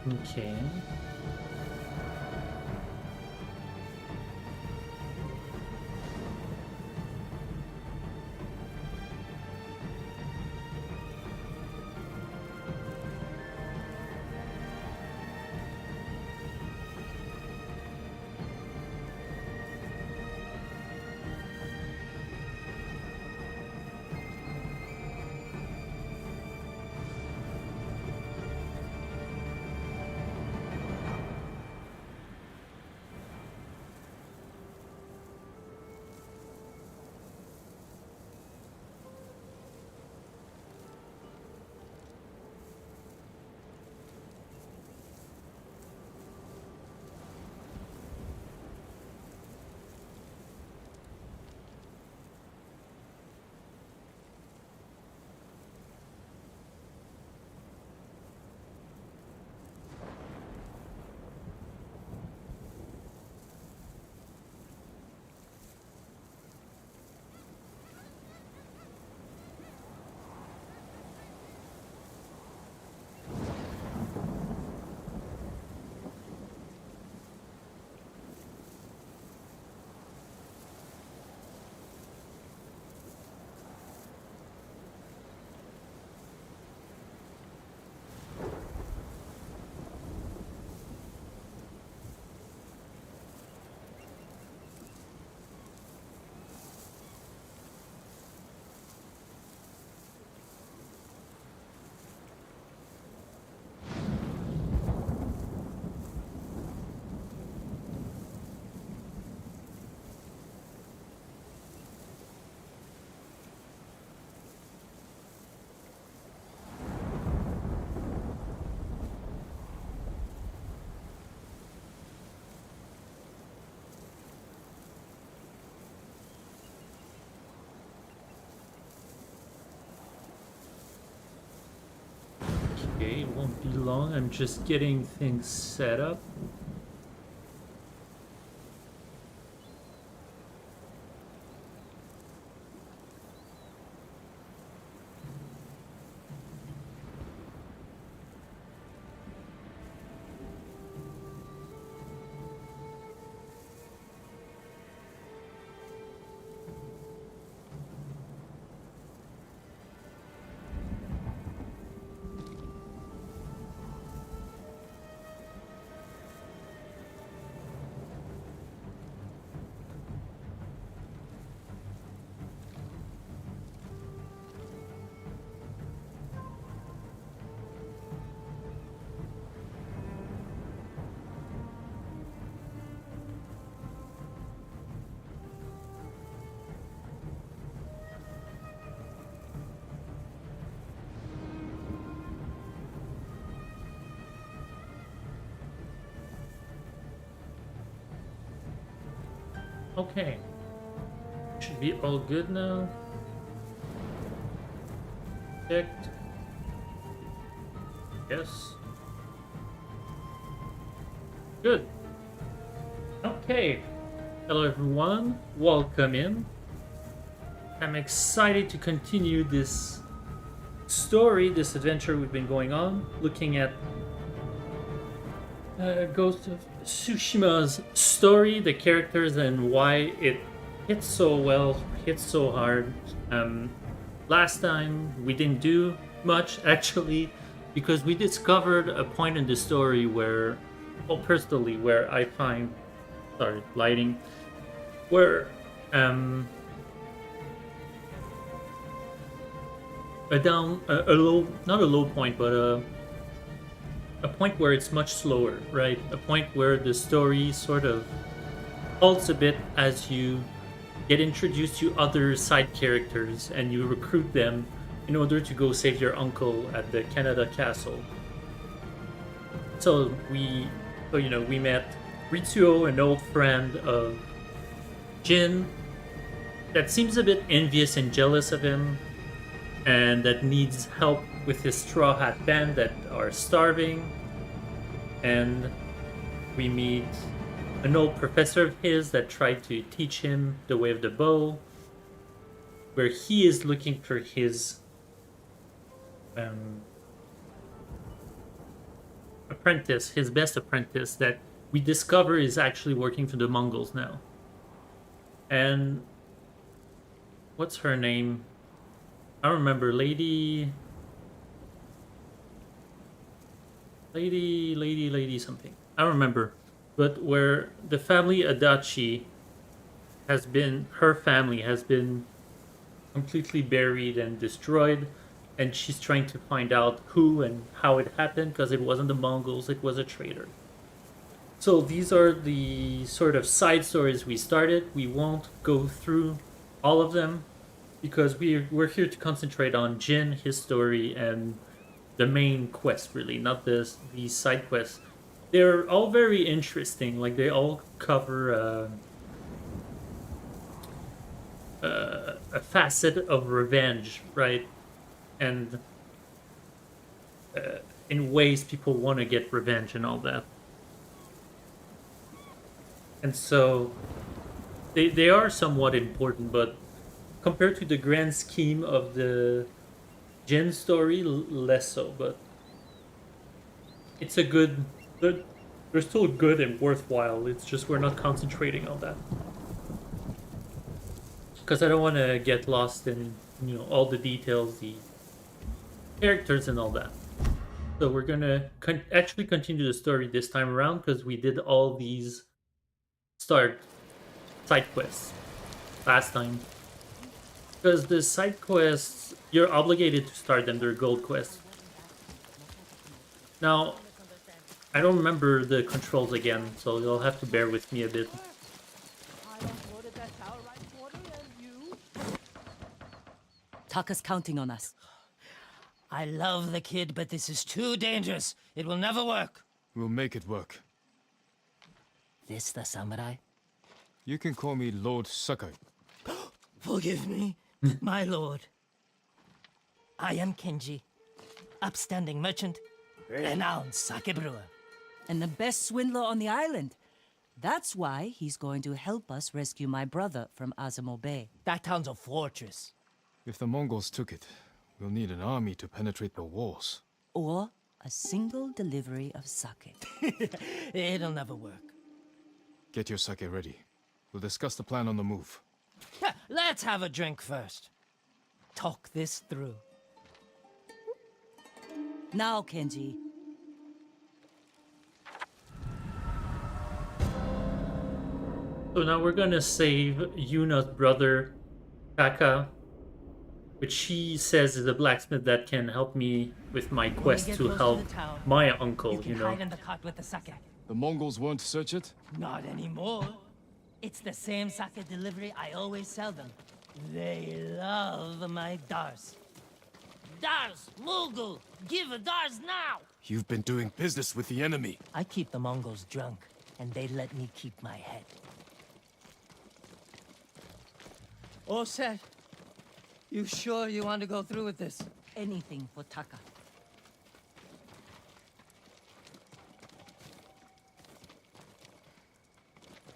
Okay. Okay, it won't be long. I'm just getting things set up. Okay, should be all good now. Checked. Yes. Good. Okay. Hello everyone. Welcome in. I'm excited to continue this story, this adventure we've been going on, looking at Ghost of Tsushima's story, the characters, and why it hits so well, hits so hard. Last time we didn't do much actually, because we discovered a point in the story where, well, personally, where I find, sorry, lighting, where a low, not a low point, but a point where it's much slower, right? A point where the story sort of halts a bit as you get introduced to other side characters and you recruit them in order to go save your uncle at the Canada Castle. So we met Ritsuo, an old friend of Jin, that seems a bit envious and jealous of him, and that needs help with his Straw Hat Band that are starving. And we meet an old professor of his that tried to teach him the way of the bow, where he is looking for his apprentice, his best apprentice, that we discover is actually working for the Mongols now. And what's her name? I don't remember. Lady something. I don't remember. But where the family Adachi her family has been completely buried and destroyed, and she's trying to find out who and how it happened, because it wasn't the Mongols, it was a traitor. So these are the sort of side stories we started. We won't go through all of them because we're here to concentrate on Jin, his story, and the main quest, really, not these side quests. They're all very interesting. Like, they all cover a facet of revenge, right? And in ways people want to get revenge and all that. And so they are somewhat important, but compared to the grand scheme of the Jin story, less so. But it's a good. They're still good and worthwhile. It's just we're not concentrating on that because I don't want to get lost in all the details, the characters, and all that. So we're gonna actually continue the story this time around because we did all these side quests last time. Because the side quests, you're obligated to start them. They're gold quests. Now, I don't remember the controls again, so you'll have to bear with me a bit. Taka's counting on us. I love the kid, but this is too dangerous. It will never work. We'll make it work. This the samurai? You can call me Lord Sakai. Forgive me, my lord. I am Kenji, upstanding merchant, renowned sake brewer. And the best swindler on the island. That's why he's going to help us rescue my brother from Azamo Bay. That town's a fortress. If the Mongols took it, we'll need an army to penetrate the walls. Or a single delivery of sake. It'll never work. Get your sake ready. We'll discuss the plan on the move. Let's have a drink first. Talk this through. Now, Kenji. So now we're gonna save Yuna's brother, Taka, which she says is a blacksmith that can help me with my quest to help my uncle, You can hide in the cart with the sake. The Mongols won't search it? Not anymore. It's the same sake delivery I always sell them. They love my dars. Dars, Mogul, give a dars now! You've been doing business with the enemy. I keep the Mongols drunk, and they let me keep my head. All set. You sure you want to go through with this? Anything for Taka.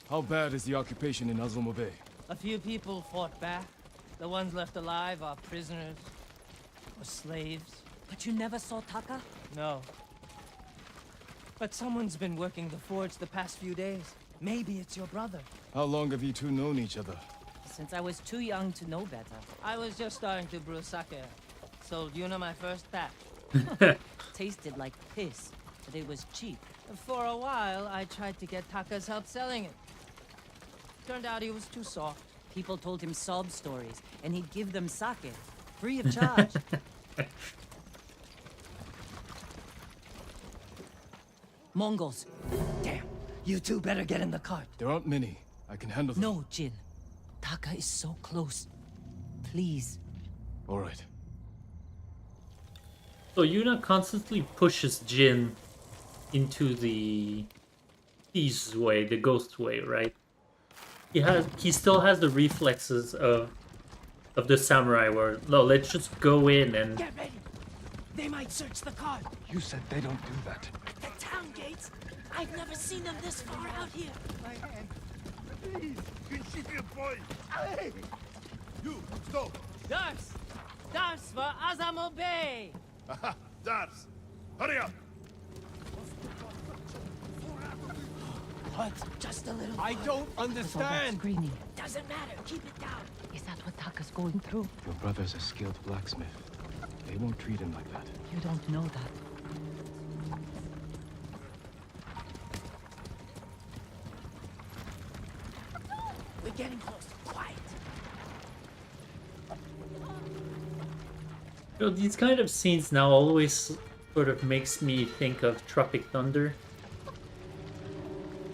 How bad is the occupation in Azuma Bay? A few people fought back. The ones left alive are prisoners or slaves. But you never saw Taka? No. But someone's been working the forge the past few days. Maybe it's your brother. How long have you two known each other? Since I was too young to know better. I was just starting to brew sake. Sold Yuna my first batch. Tasted like piss, but it was cheap. For a while, I tried to get Taka's help selling it. Turned out he was too soft. People told him sob stories, and he'd give them sake, free of charge. Mongols. Damn, you two better get in the cart. There aren't many. I can handle them. No, Jin. Taka is so close. Please. All right. So Yuna constantly pushes Jin into the Thief's way, the ghost way, right? He still has the reflexes of the samurai where, no, let's just go in and... Get ready! They might search the cart. You said they don't do that. At the town gates? I've never seen them this far out here. My hand. Please, you stupid boy. Hey! You, stop. Dars! Dars for Azamo Bay! Aha, Dars. Hurry up. What? Just a little. I don't All that understand! screaming. Doesn't matter. Keep it down. Is that what Taka's going through? Your brother's a skilled blacksmith. They won't treat him like that. You don't know that. We're getting close. Quiet. You know, these kind of scenes now always sort of makes me think of Tropic Thunder.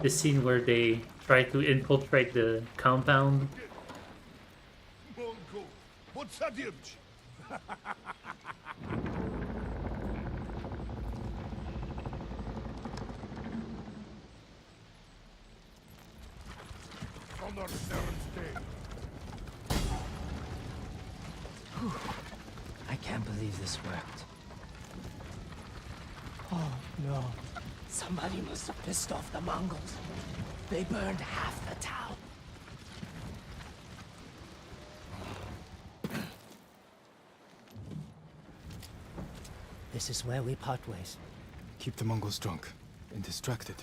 The scene where they try to infiltrate the compound. Monko, podsadziemć! Honor Seren's Day. I can't believe this worked. Oh no. Somebody must have pissed off the Mongols. They burned half the town. This is where we part ways. Keep the Mongols drunk and distracted.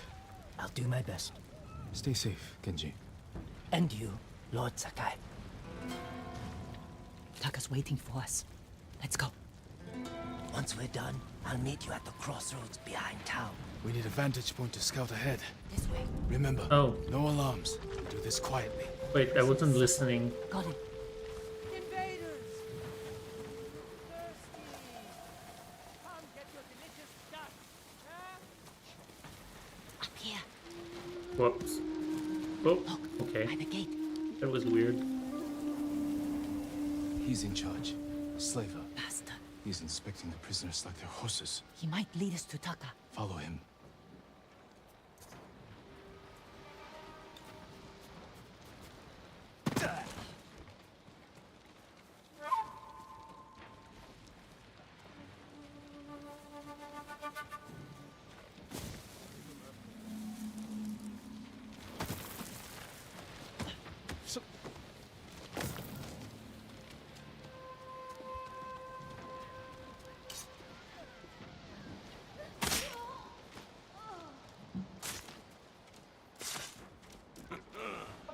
I'll do my best. Stay safe, Genji. And you, Lord Sakai. Taka's waiting for us. Let's go. Once we're done, I'll meet you at the crossroads behind town. We need a vantage point to scout ahead. This way. Remember, Oh, no alarms. Do this quietly. wait, I wasn't listening. Got it. Invaders! Thirsty! Come get your delicious stuff. Up here. Whoops. Oh, Look, okay. by the gate. That was weird. He's in charge. Slaver. Bastard. He's inspecting the prisoners like they're horses. He might lead us to Taka. Follow him.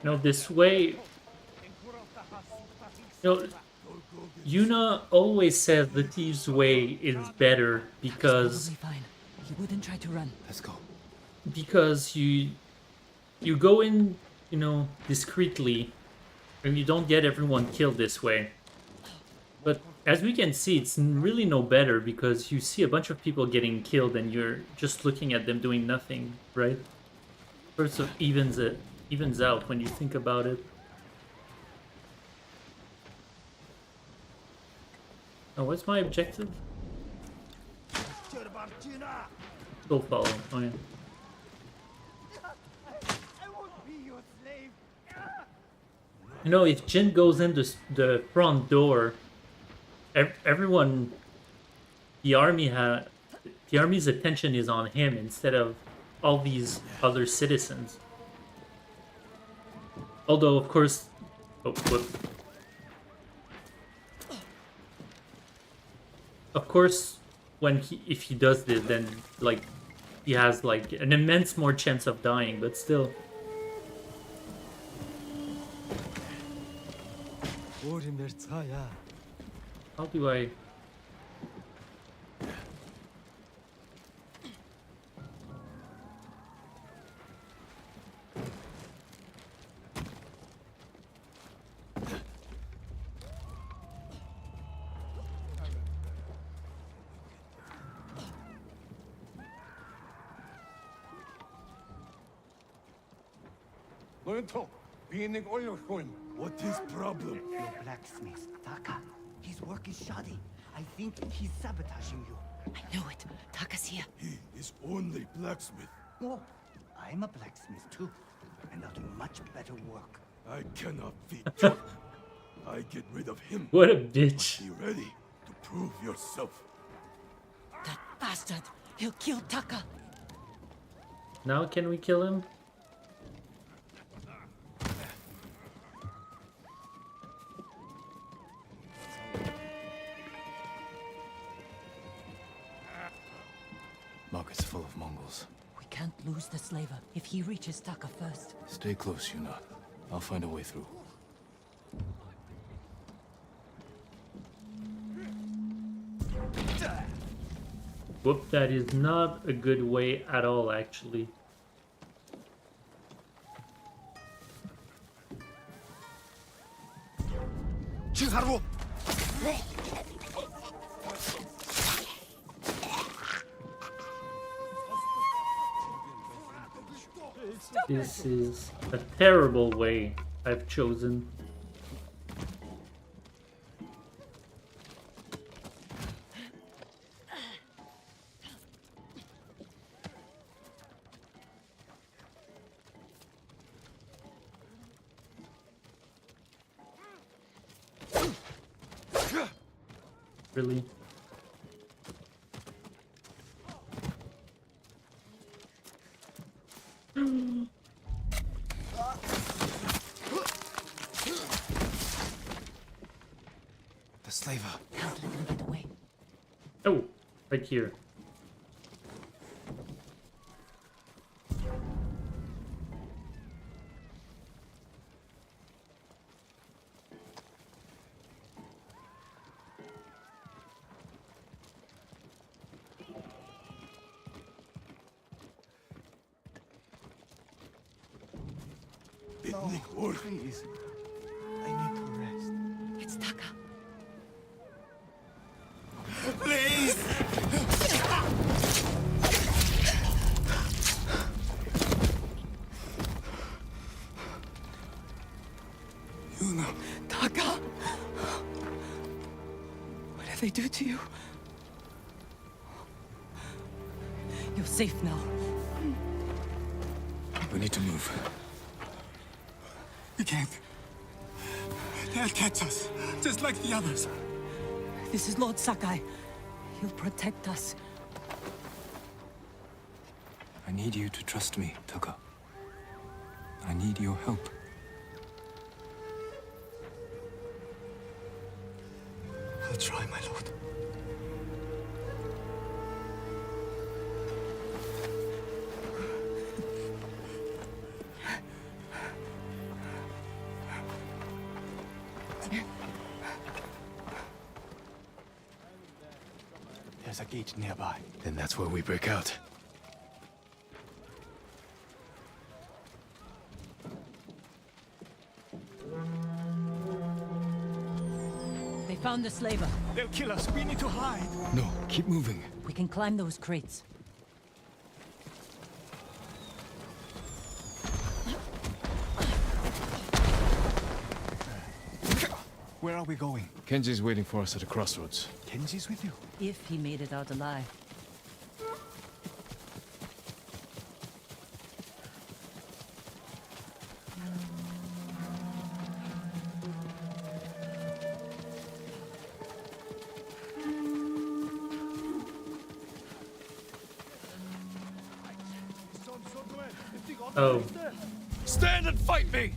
No, this way. No, Yuna always says the thieves' way is better because Probably fine. He wouldn't try to run. Let's go. you go in, you know, discreetly, and you don't get everyone killed this way. But as we can see, it's really no better because you see a bunch of people getting killed and you're just looking at them doing nothing, right? Sort of evens out when you think about it. Oh, what's my objective? Go follow. Oh yeah. I won't be your slave. You know, if Jin goes in the front door, everyone, the army's attention is on him instead of all these other citizens. Although, of course, oh, whoop. Of course, if he does this, then like he has like an immense more chance of dying. But still, how do I? What is problem? Your blacksmith, Taka. His work is shoddy. I think he's sabotaging you. I knew it. Taka's here. He is only blacksmith. No, I'm a blacksmith too, and I'll do much better work. I cannot feed John. I get rid of him. What a bitch! Be ready to prove yourself. That bastard. He'll kill Taka. Now can we kill him? Market's full of Mongols. We can't lose the slaver if he reaches Taka first. Stay close, Yuna. I'll find a way through. Whoop, that is not a good way at all, actually. 칭하루. This is a terrible way I've chosen. Really? The slaver. Can't let him get away. Oh, right here. Please. I need to rest. It's Taka. Please! Yuna. Taka! What did they do to you? You're safe now. We need to move. We can't. They'll catch us, just like the others. This is Lord Sakai. He'll protect us. I need you to trust me, Taka. I need your help. I'll try, my lord. There's a gate nearby. Then that's where we break out. They found the slaver. They'll kill us. We need to hide. No, keep moving. We can climb those crates. Where are we going? Kenji's waiting for us at a crossroads. Kenji's with you. If he made it out alive. Oh, Stand and fight me!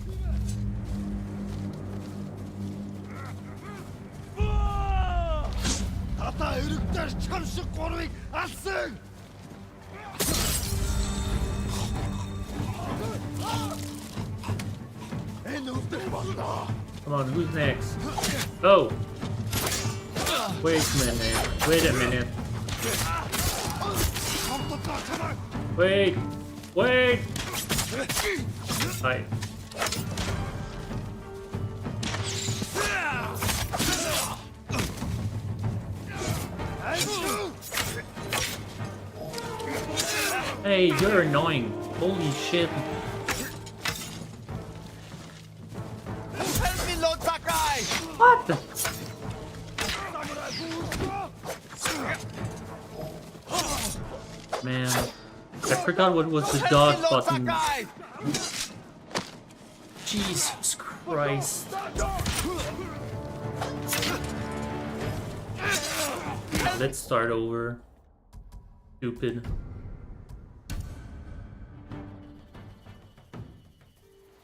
Ата өргөдөр чам шиг гурвыг алсан! Энэ үлдэх болно. come on, who's next? Oh! Wait a minute, wait a minute. Wait! Wait! Hi. Hey, you're annoying. Holy shit. Help me, Lord Sakai! What? the- Man, I forgot what was the dodge button. Jesus Christ. Let's start over. Stupid.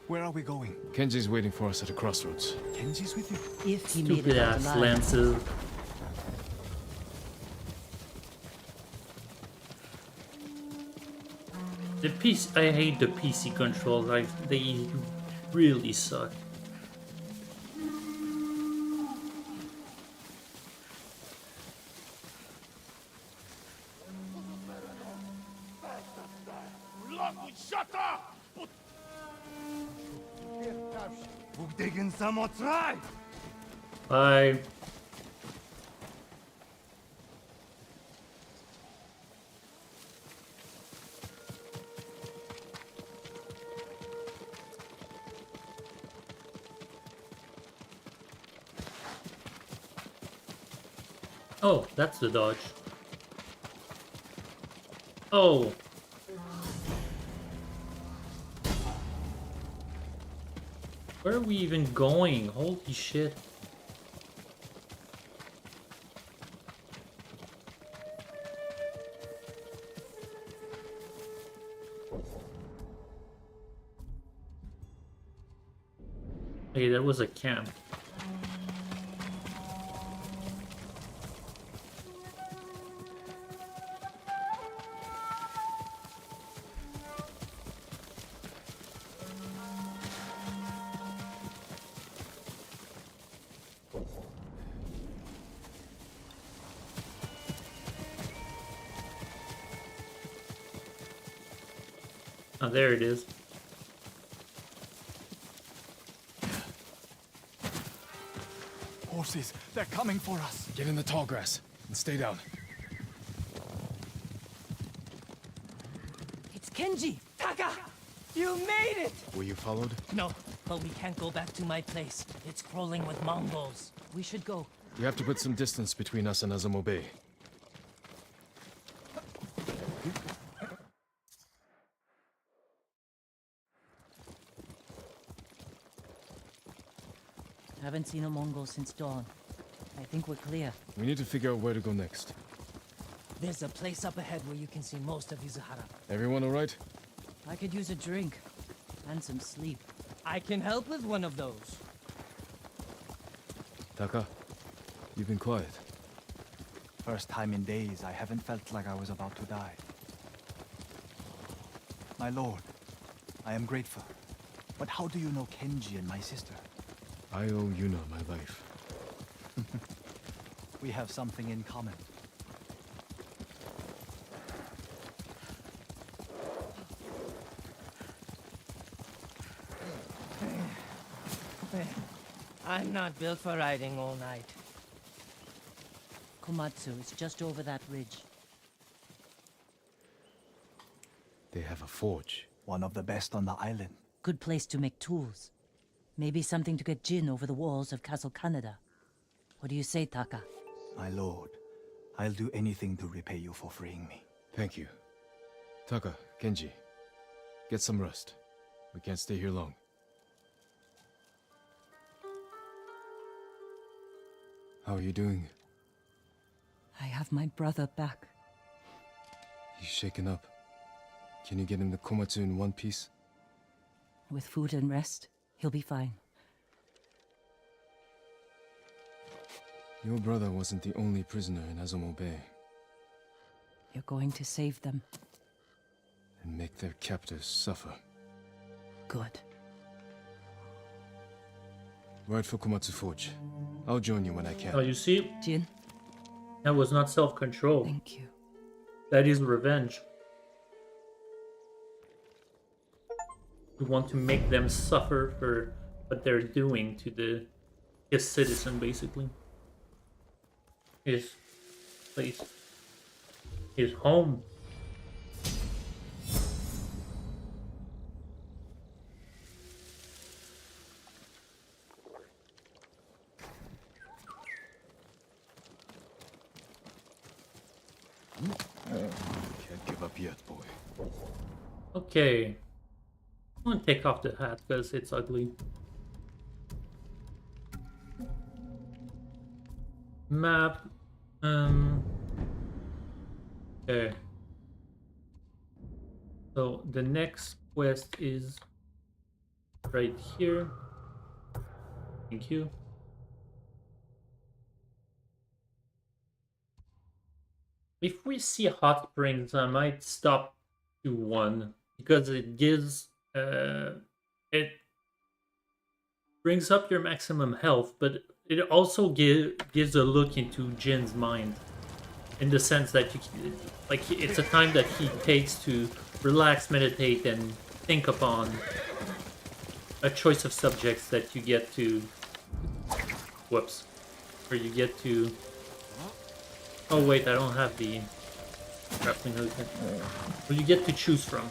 Where are we going? Kenji's waiting for us at a crossroads. Kenji's with you. If he made Stupid it out ass alive. lances. The PC, I hate the PC controls. Like they really suck. Lock shutter! Bugdegen samotrai! I Oh, that's the dodge. Oh. Where are we even going? Holy shit. Hey, that was a camp. Oh, there it is. Horses, they're coming for us. Get in the tall grass and stay down. It's Kenji! Taka! You made it! Were you followed? No, but we can't go back to my place. It's crawling with Mongols. We should go. We have to put some distance between us and Azamo Bay. Haven't seen a Mongol since dawn. I think we're clear. We need to figure out where to go next. There's a place up ahead where you can see most of Izuhara. Everyone all right? I could use a drink. And some sleep. I can help with one of those. Taka, you've been quiet. First time in days, I haven't felt like I was about to die. My lord, I am grateful. But how do you know Kenji and my sister? I owe Yuna my life. We have something in common. I'm not built for riding all night. Komatsu is just over that ridge. They have a forge. One of the best on the island. Good place to make tools. Maybe something to get Jin over the walls of Castle Kaneda. What do you say, Taka? My lord, I'll do anything to repay you for freeing me. Thank you. Taka, Kenji, get some rest. We can't stay here long. How are you doing? I have my brother back. He's shaken up. Can you get him to Komatsu in one piece? With food and rest, he'll be fine. Your brother wasn't the only prisoner in Azamo Bay. You're going to save them. And make their captors suffer. Good. Ride for Komatsu Forge. I'll join you when I can. Oh, you see? Jin, That was not self-control. thank you. That is revenge. We want to make them suffer for what they're doing to his citizen, basically. His place. His home. Can't give up yet, boy. Okay. I'm gonna take off the hat because it's ugly. Map. Okay. So the next quest is right here. Thank you. If we see hot springs, I might stop to one because it gives it brings up your maximum health, but it also gives a look into Jin's mind in the sense that like it's a time that he takes to relax, meditate, and think upon a choice of subjects that you get to. Whoops. Or you get to. Oh wait, I don't have the grappling hook. Well, you get to choose from.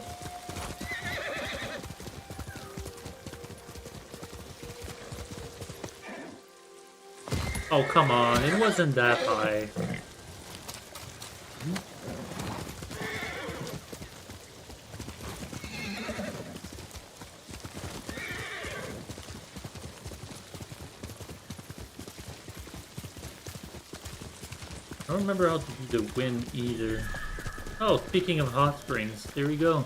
Oh come on, it wasn't that high. I don't remember how to do the wind either. Oh, speaking of hot springs, there we go.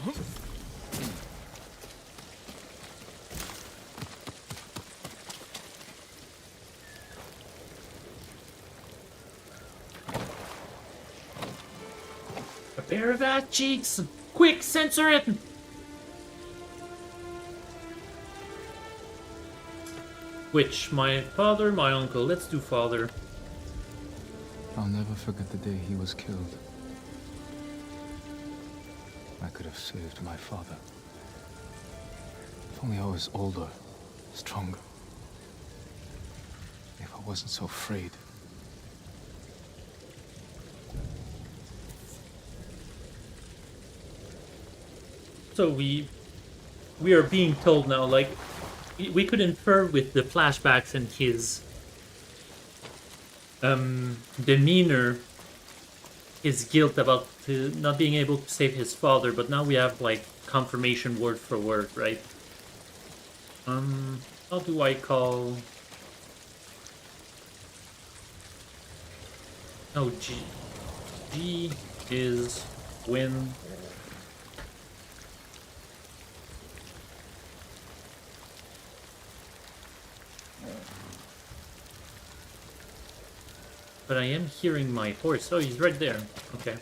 A pair of ass cheeks! Quick, censor it! Which, my father, my uncle? Let's do father. I'll never forget the day he was killed. I could have saved my father. If only I was older, stronger. If I wasn't so afraid. So we are being told now, like, we could infer with the flashbacks and his demeanor, his guilt about not being able to save his father, but now we have like confirmation word for word, right? How do I call? Oh, G is when. But I am hearing my horse. Oh, he's right there. Okay.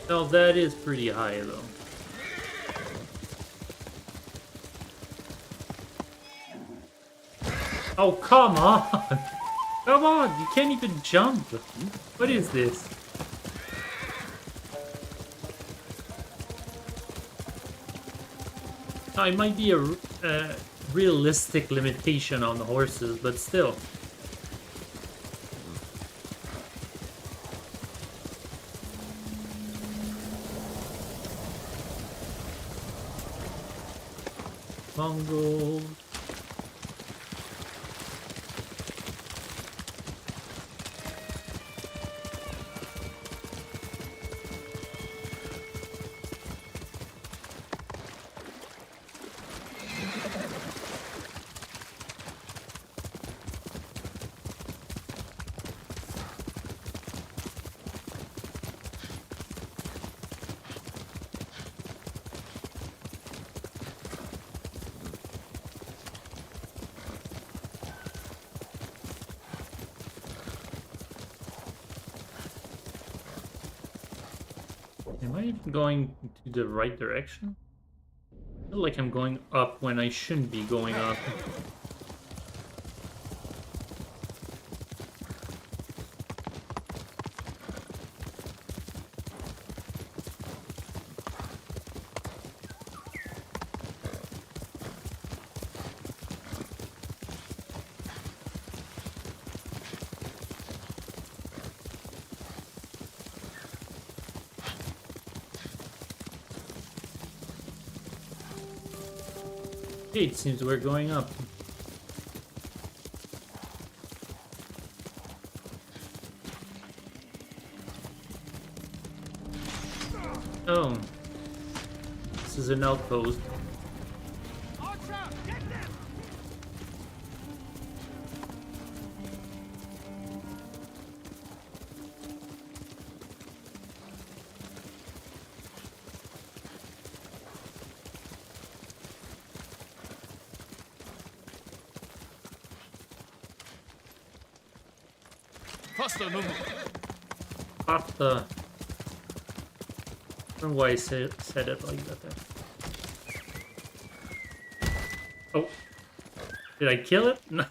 Oh, that is pretty high, though. Oh, come on! Come on! You can't even jump! What is this? Oh, it might be a realistic limitation on the horses, but still. Mongols. Am I going to the right direction? I feel like I'm going up when I shouldn't be going up. Okay, it seems we're going up. Oh. This is an outpost. Pasta. I don't know why I said it like that there. Oh. Did I kill it? No.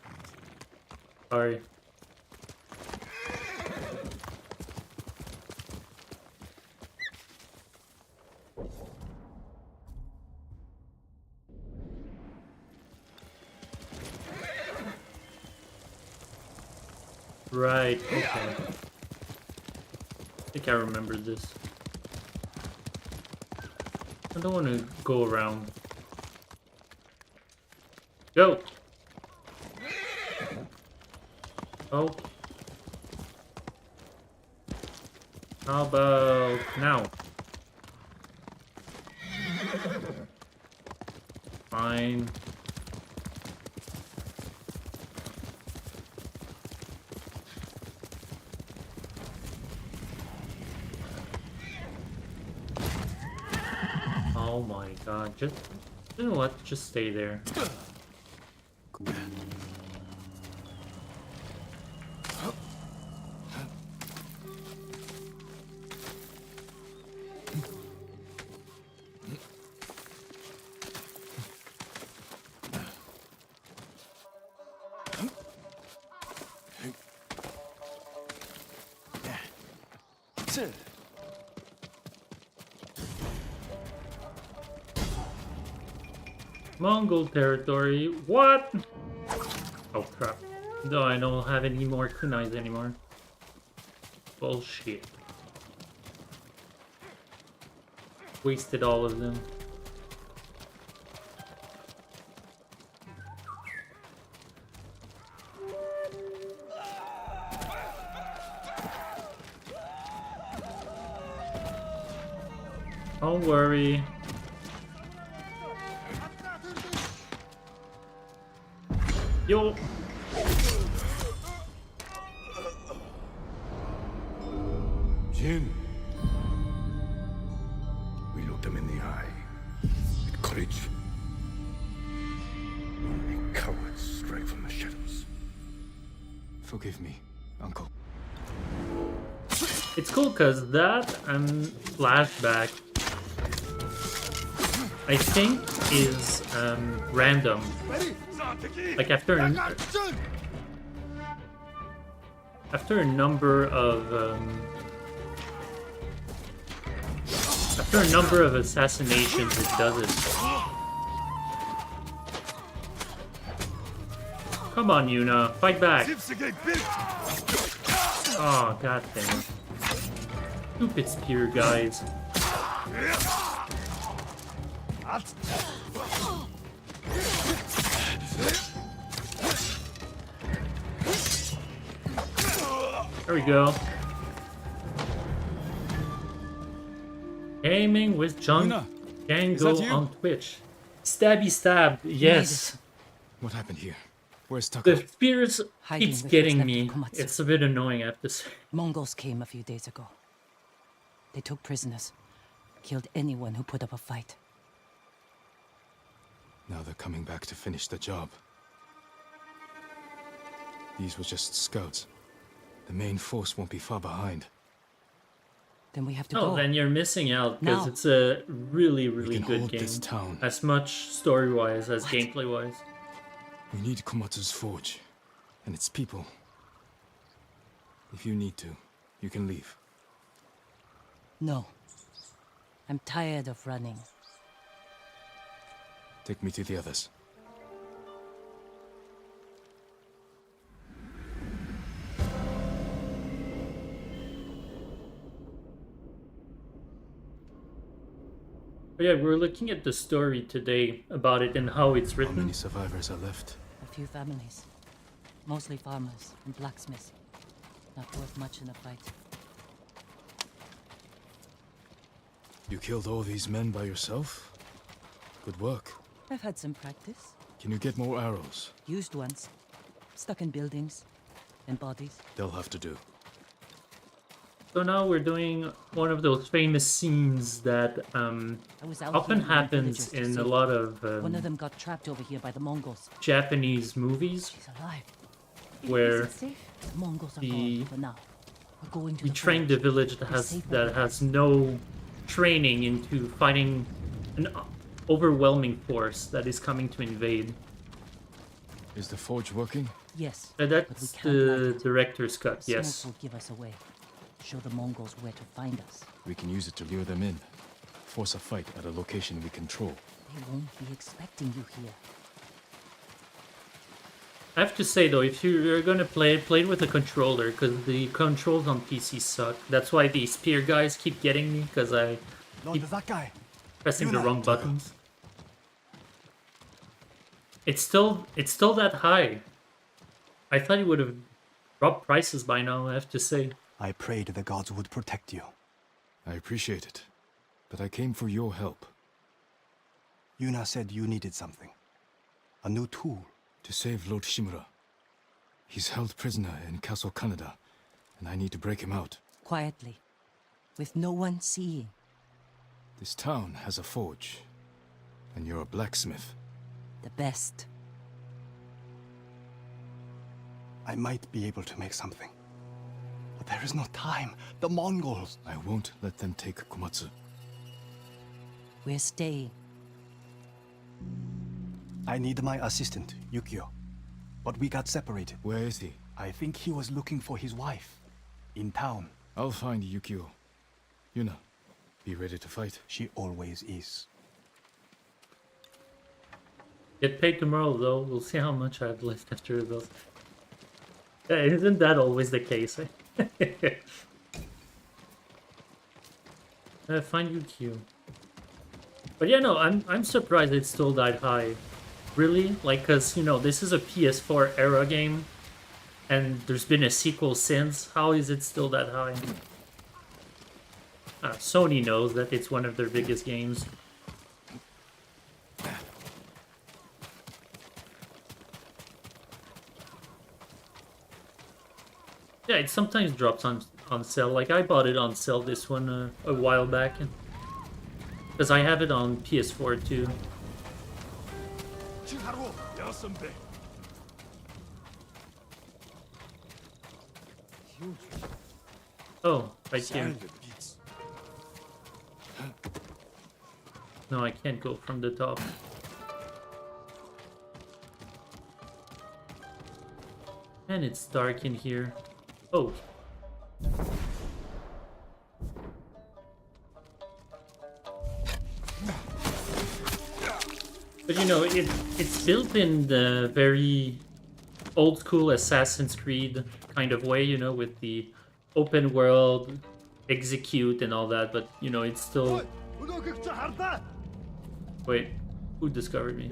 Sorry. Right, okay. I think I remember this. I don't want to go around. Go! Oh. How about now? Fine. Oh my god, just, you know what, just stay there. Mongol territory, what? Oh crap. No, I don't have any more kunais anymore. Bullshit. Wasted all of them. Don't worry. Yo. Jin. We looked him in the eye. With courage. Only cowards strike from the shadows. Forgive me, Uncle. It's cool because that flashback I think is random. Like after a number of assassinations, it does it. Come on, Yuna, fight back. Oh, god damn it. Stupid spear guys. There we go. Gaming with John Yuna, is Django that you? on Twitch. Stabby stab, yes. What happened here? Where's Tucker? The spears Hiding keeps with getting what's me. left of Komatsu. It's a bit annoying, I have to say. Mongols came a few days ago. They took prisoners, killed anyone who put up a fight. Now they're coming back to finish the job. These were just scouts. The main force won't be far behind. Then we have to Oh, go. then you're missing out because Now. it's a really, really can good hold game. this town. As much story-wise as gameplay-wise. We need Komatsu's forge and its people. If you need to, you can leave. No. I'm tired of running. Take me to the others. But yeah, we're looking at the story today about it and how it's How written. many survivors are left? A few families. Mostly farmers and blacksmiths. Not worth much in a fight. You killed all these men by yourself? Good work. I've had some practice. Can you get more arrows? Used ones. Stuck in buildings. And bodies. They'll have to do. So now we're doing one of those famous scenes that I was out often here with my happens villagers to in see. a lot of One of them got trapped over here by the Mongols. Japanese movies. She's alive. Where Is it safe? The Mongols are the- gone for now. We're going to we the trained the forge. village We're safe with that you. has no training into fighting an overwhelming force that is coming to invade. Is the forge working? Yes, And but we that's can't the light it. director's cut, Smoke yes. will give us away. Show the Mongols where to find us. We can use it to lure them in. Force a fight at a location we control. They won't be expecting you here. I have to say though, if you're gonna play it with a controller, because the controls on PC suck. That's why the spear guys keep getting me, because I Lord, there's that guy. pressing the Yuna. wrong buttons. It's still that high. I thought it would have dropped prices by now, I have to say. I prayed the gods would protect you. I appreciate it, but I came for your help. Yuna said you needed something. A new tool. To save Lord Shimura. He's held prisoner in Castle Kaneda, and I need to break him out. Quietly, with no one seeing. This town has a forge, and you're a blacksmith. The best. I might be able to make something. But there is no time. The Mongols. I won't let them take Komatsu. We're staying. I need my assistant, Yukio. But we got separated. Where is he? I think he was looking for his wife. In town. I'll find Yukio. Yuna, be ready to fight. She always is. Get paid tomorrow though. We'll see how much I have left after those. Yeah, isn't that always the case? Find Yukio. But yeah, no, I'm surprised it's still that high. Really? Like, cause you know this is a PS4 era game, and there's been a sequel since. How is it still that high? Sony knows that it's one of their biggest games. Yeah, it sometimes drops on sale. Like I bought it on sale this one a while back, because I have it on PS4 too. Oh, right here. No, I can't go from the top. And it's dark in here. Oh. But you know, it's built in the very old school Assassin's Creed kind of way, you know, with the open world, execute and all that, but you know, it's still... Wait, who discovered me?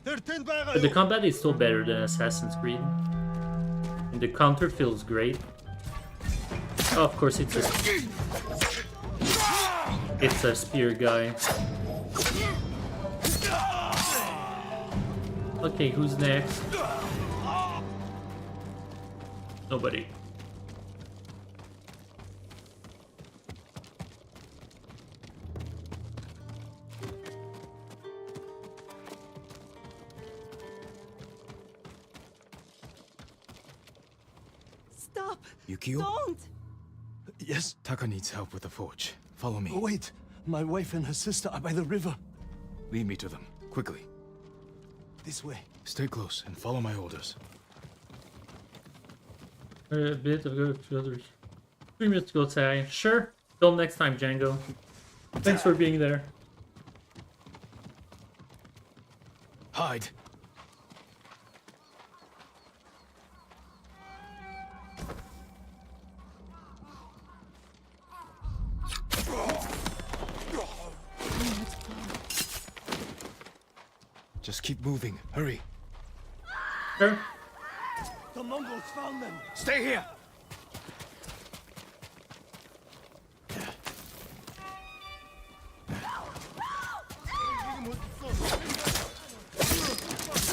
But the combat is still better than Assassin's Creed. And the counter feels great. Oh, of course it's a spear guy. Okay, who's next? Nobody. Stop! Yukio? Don't! Yes? Taka needs help with the forge. Follow me. Oh, wait. My wife and her sister are by the river. Lead me to them, quickly. This way. Stay close and follow my orders. A bit of good others. 3 minutes to go, say. Sure. Till next time, Django. Thanks for being there. Hide! Just keep moving. Hurry. Sure. The Mongols found them. Stay here!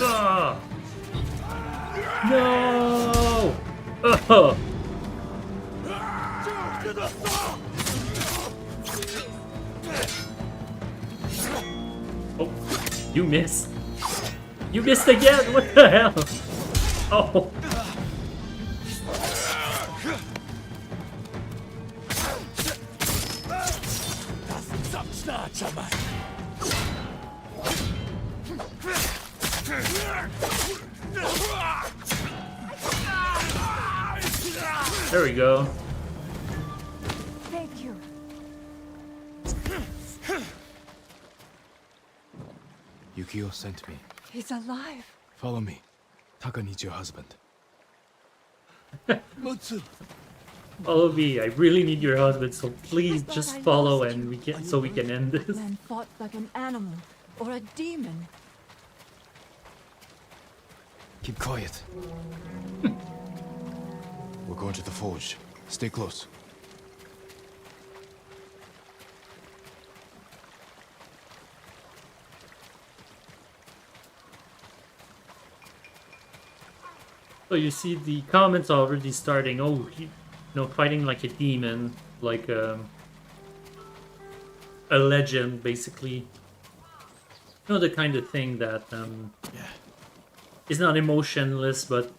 Ah! No! Oh! Oh, you missed. You missed again. What the hell? Oh. There we go. Thank you. Yukio sent me. He's alive. Follow me. Taka needs your husband. Mutsu. Follow me. I really need your husband, so please thought just I follow lost and you. we can so we can end this. Man fought like an animal or a demon. Keep quiet. We're going to the forge. Stay close. So you see the comments already starting. Oh, fighting like a demon, like a legend, basically. You know, the kind of thing that is not emotionless, but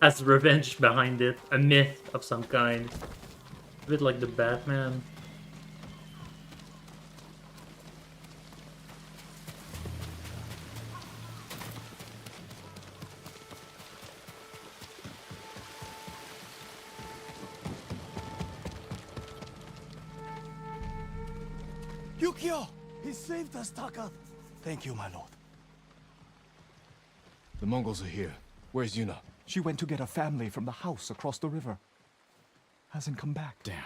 has revenge behind it, a myth of some kind. A bit like the Batman. Yukio! He saved us, Taka! Thank you, my lord. The Mongols are here. Where's Yuna? She went to get her family from the house across the river. Hasn't come back. Damn.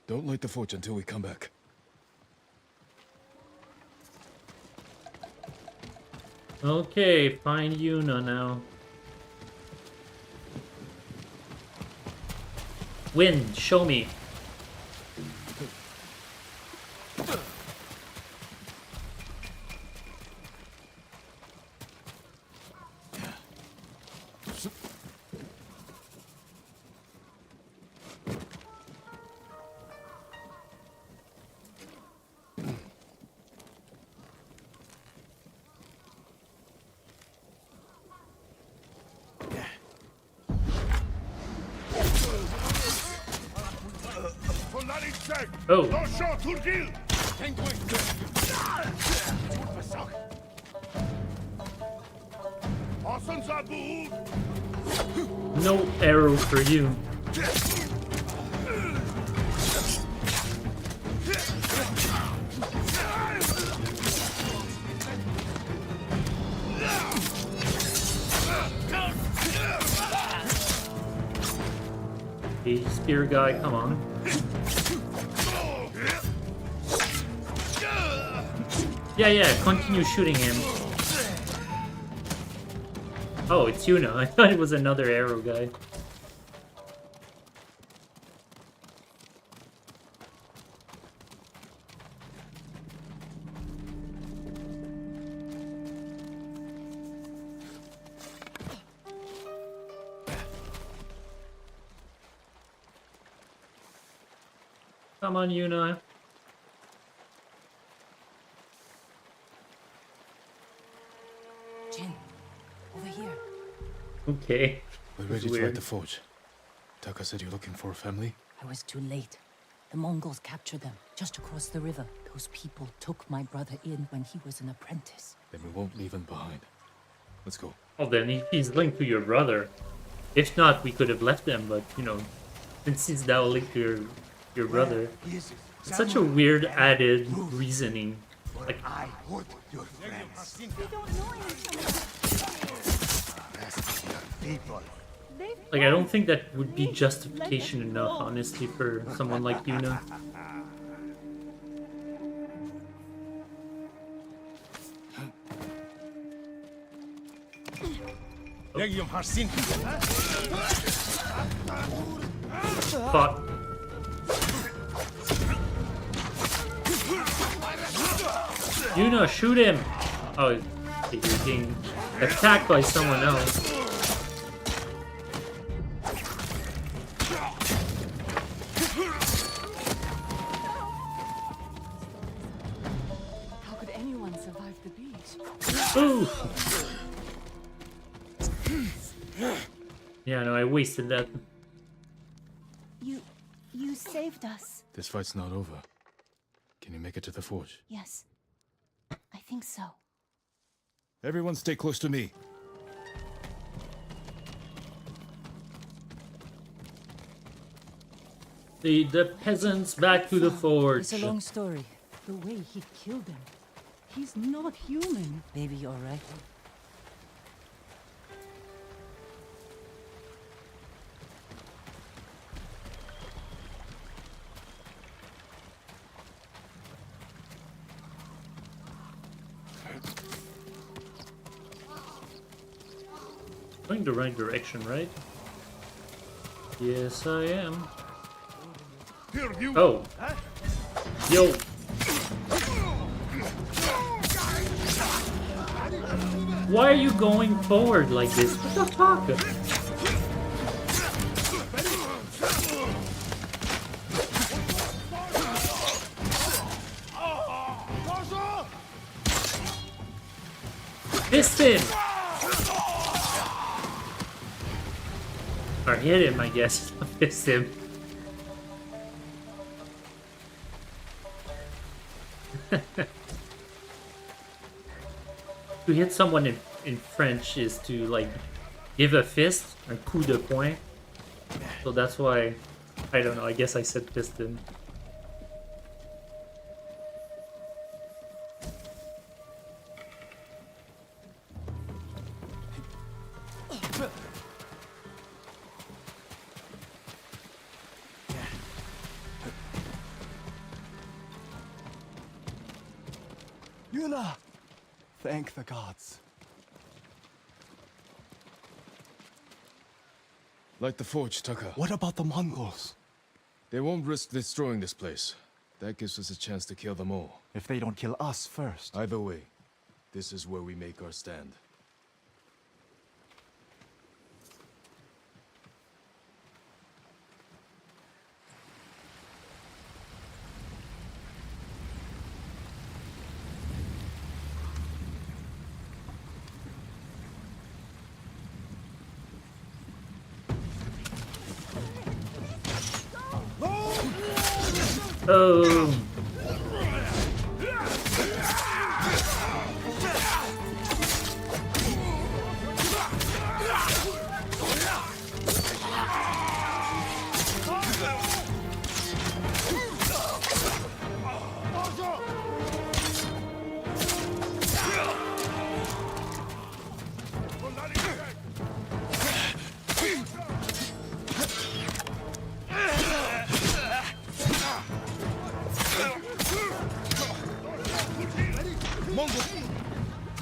Don't light the forge until we come back. Okay, find Yuna now. Wind, show me. Oh. No arrow for you. Hey, spear guy, come on. Yeah, continue shooting him. Oh, it's Yuna. I thought it was another arrow guy. Come on, Yuna. Jin, over here. Okay. We're That's ready to weird. light the forge. Taka said you're looking for a family? I was too late. The Mongols captured them just across the river. Those people took my brother in when he was an apprentice. Then we won't leave him behind. Let's go. Oh, then if he's linked to your brother. If not, we could have left them, but, since he's now linked to your brother. Is It's such a weird added reasoning. Like, I would your friends. We don't know anything. Rest your people. like I don't think that would be justification enough, honestly, for someone like Yuna. Fuck. Yuna, shoot him! Oh, you're getting attacked by someone else. How could anyone survive the beach? Ooh! Yeah, no, I wasted that. You saved us. This fight's not over. Can you make it to the forge? Yes. I think so. Everyone stay close to me. The peasants back to the forge. It's a long story. The way he killed them. He's not human. Maybe you're right. Going the right direction, right? Yes, I am. Here, you. Oh. Yo. Why are you going forward like this? What the fuck? Piston! Or hit him, I guess. Fist him. To hit someone in French is to like give a fist, un coup de poing. So that's why, I don't know, I guess I said piston. Yuna! Thank the gods. Light the forge, Taka. What about the Mongols? They won't risk destroying this place. That gives us a chance to kill them all. If they don't kill us first. Either way, this is where we make our stand. Oh.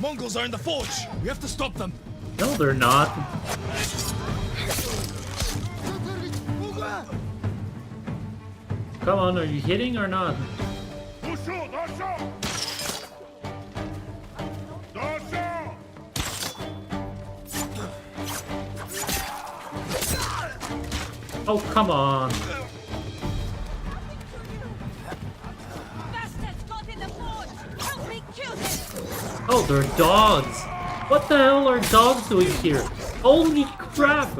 Mongols are in the forge! We have to stop them! No, they're not. Come on, are you hitting or not? Oh, come on. Bastards got in the forge! Help me kill them! Oh, they're dogs. What the hell are dogs doing here? Holy crap!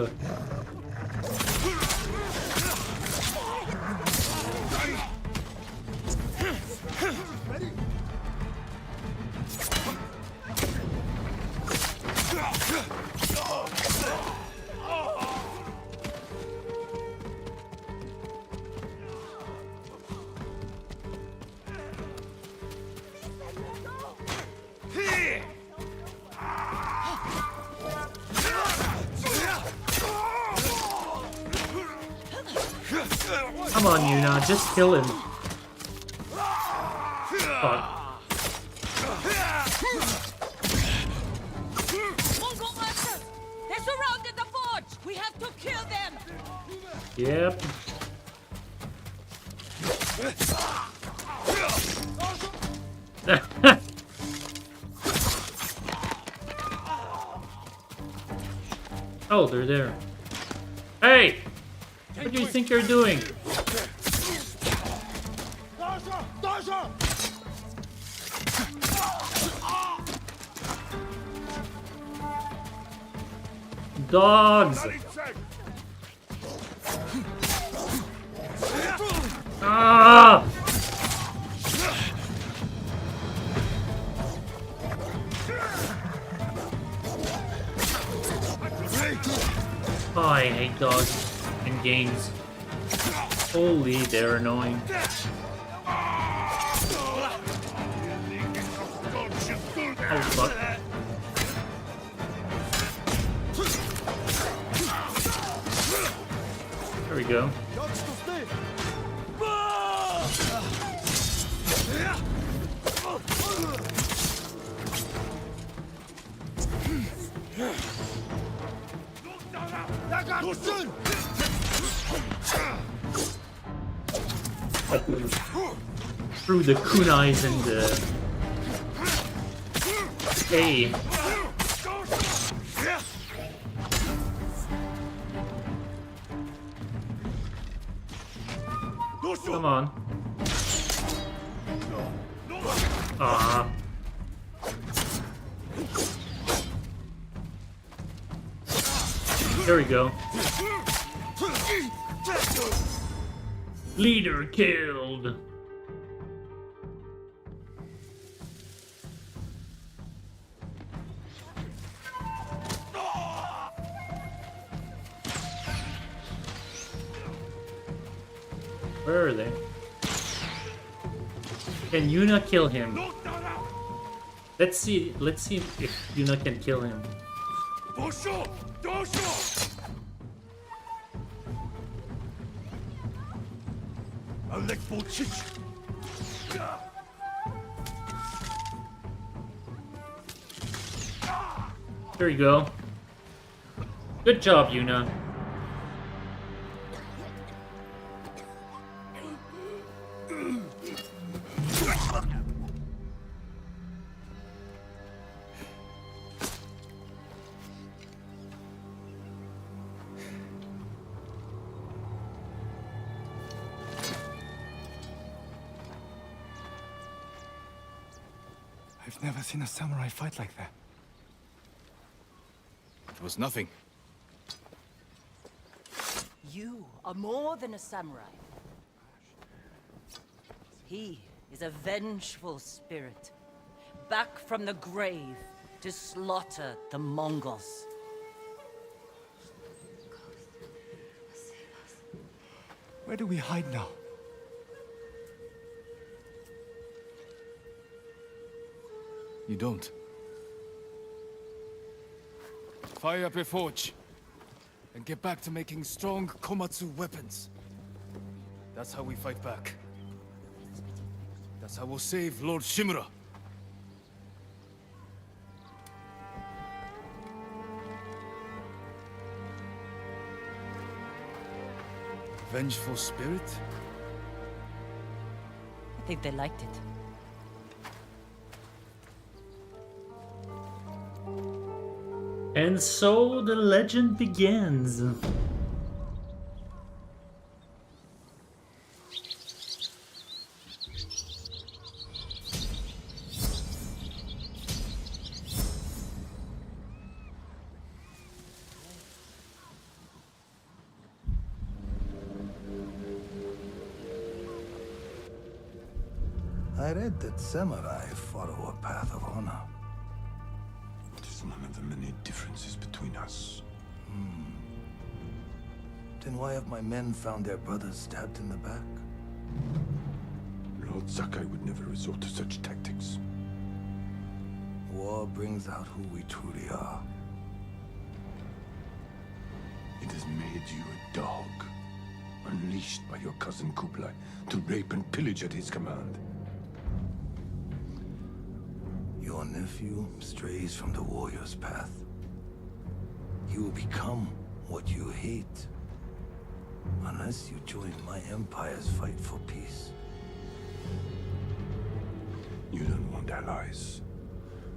Come on, Yuna, just kill him. Fuck. Mongol archers! They surrounded the forge! We have to kill them! Yep. Oh, they're there. Hey! What do you think you're doing? Dogs! Ah! Oh, I hate dogs in games. Holy, they're annoying. Oh fuck. There we go. Through the kunais and the... Hey. Come on. Ah. There we go. Leader killed. Where are they? Can Yuna kill him? Let's see if Yuna can kill him. There you go. Good job, Yuna. I've never seen a samurai fight like that. It was nothing. You are more than a samurai. He is a vengeful spirit, back from the grave to slaughter the Mongols. Where do we hide now? You don't. Fire up your forge. And get back to making strong Komatsu weapons. That's how we fight back. That's how we'll save Lord Shimura. Vengeful spirit? I think they liked it. And so the legend begins. I read that samurai follow a path of honor. It is one of the many differences between us. Then why have my men found their brothers stabbed in the back? Lord Sakai would never resort to such tactics. War brings out who we truly are. It has made you a dog, unleashed by your cousin Kublai to rape and pillage at his command. Your nephew strays from the warrior's path. He will become what you hate. Unless you join my empire's fight for peace. You don't want allies.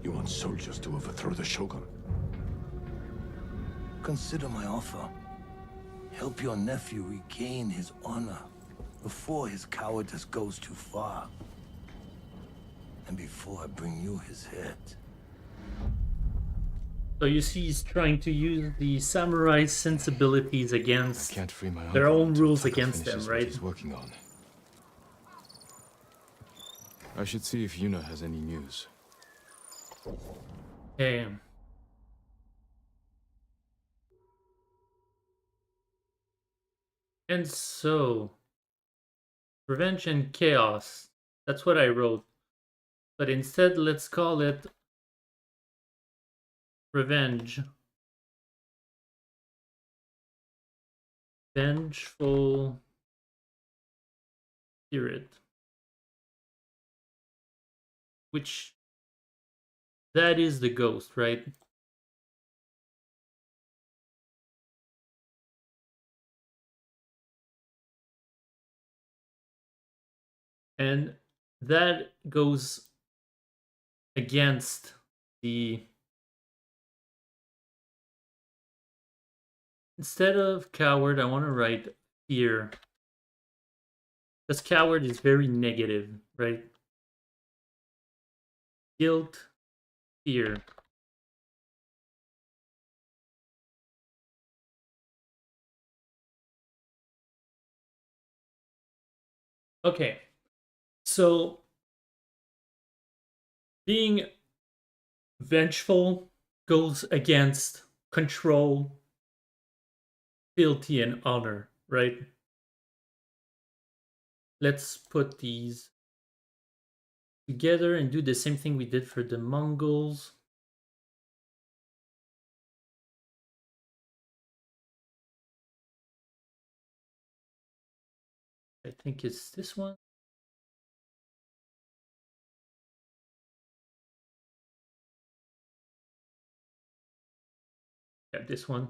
You want soldiers to overthrow the Shogun. Consider my offer. Help your nephew regain his honor before his cowardice goes too far. And before I bring you his head. So you see he's trying to use the samurai sensibilities against Can't free my their uncle own until rules Taka against them, finishes what right? he's working on. I should see if Yuna has any news. Damn. And so, revenge and chaos. That's what I wrote. But instead, let's call it revenge. Vengeful spirit. Which, that is the ghost, right? And that goes against the... Instead of coward, I want to write fear. Because coward is very negative, right? Guilt, fear. Okay, so being vengeful goes against control, fealty, and honor, right? Let's put these together and do the same thing we did for the Mongols. I think it's this one. Yeah, this one.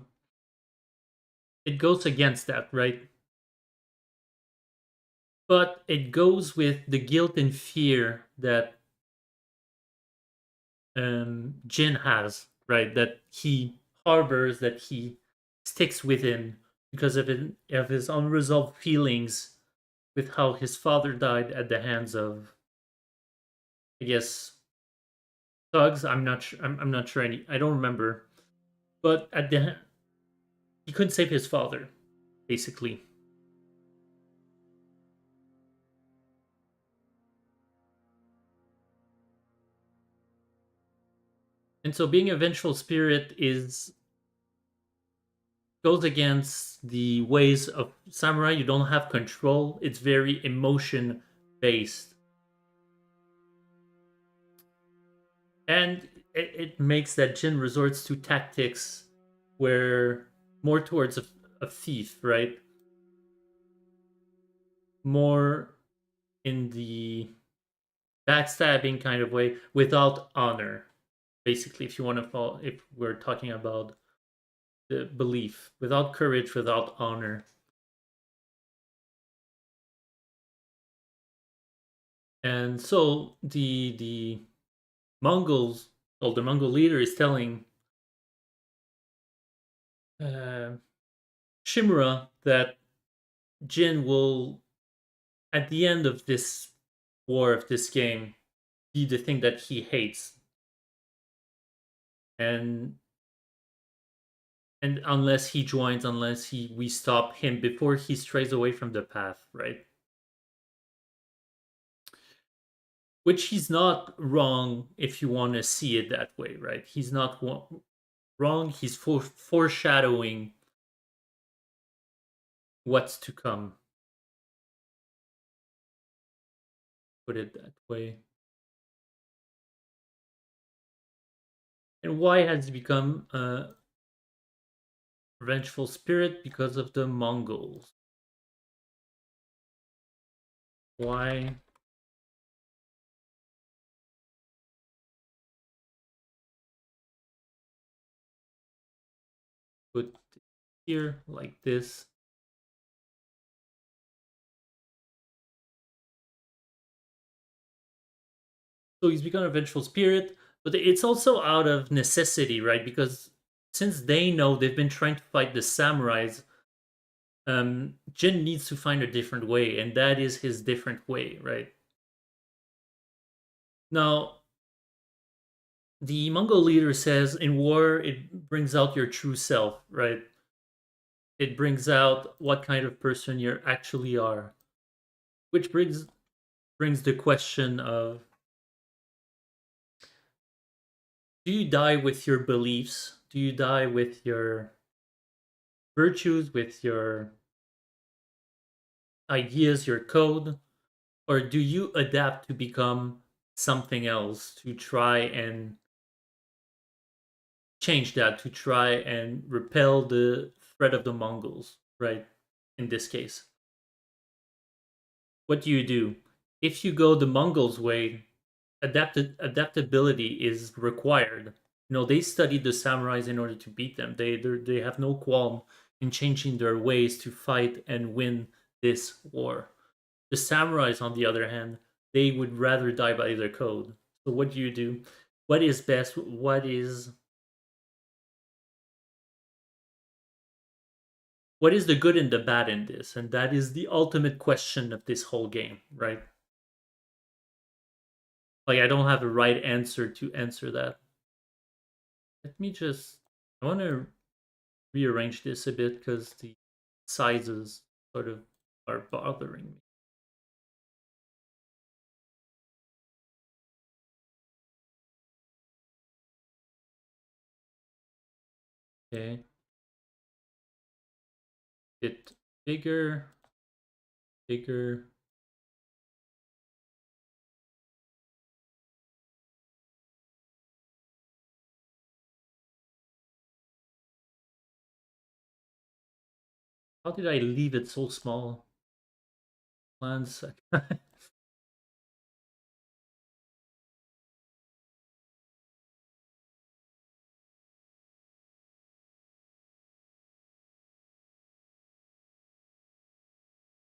It goes against that, right? But it goes with the guilt and fear that Jin has, right? That he harbors, that he sticks within because of his unresolved feelings with how his father died at the hands of, I guess, thugs. I'm not sure. I'm not sure. I don't remember. But at the he couldn't save his father, basically. And so being a vengeful spirit is goes against the ways of samurai. You don't have control. It's very emotion based. And it makes that Jin resorts to tactics where more towards a thief, right? More in the backstabbing kind of way without honor. Basically, if you want to fall, if we're talking about the belief, without courage, without honor. And so the Mongols, or the Mongol leader is telling uh, Shimura that Jin will, at the end of this war, of this game, be the thing that he hates. And unless he joins, unless we stop him before he strays away from the path, right? Which he's not wrong if you want to see it that way, right? He's not wrong. He's foreshadowing what's to come. Put it that way. And why has he become a vengeful spirit? Because of the Mongols. Why? Put here like this. So he's become a vengeful spirit, but it's also out of necessity, right? Because since they know they've been trying to fight the samurais, Jin needs to find a different way, and that is his different way, right? Now, the Mongol leader says in war it brings out your true self, right? It brings out what kind of person you actually are, which brings the question of, do you die with your beliefs? Do you die with your virtues, with your ideas, your code, or do you adapt to become something else to try and change that, to try and repel the threat of the Mongols, right? In this case, what do you do? If you go the Mongols' way, adaptability is required. You know, they studied the samurais in order to beat them. They have no qualm in changing their ways to fight and win this war. The samurais, on the other hand, they would rather die by their code. So what do you do? What is best? What is the good and the bad in this? And that is the ultimate question of this whole game, right? Like I don't have a right answer to answer that. Let me just I want to rearrange this a bit because the sizes sort of are bothering me. Okay. Bit bigger, bigger. How did I leave it so small? One sec.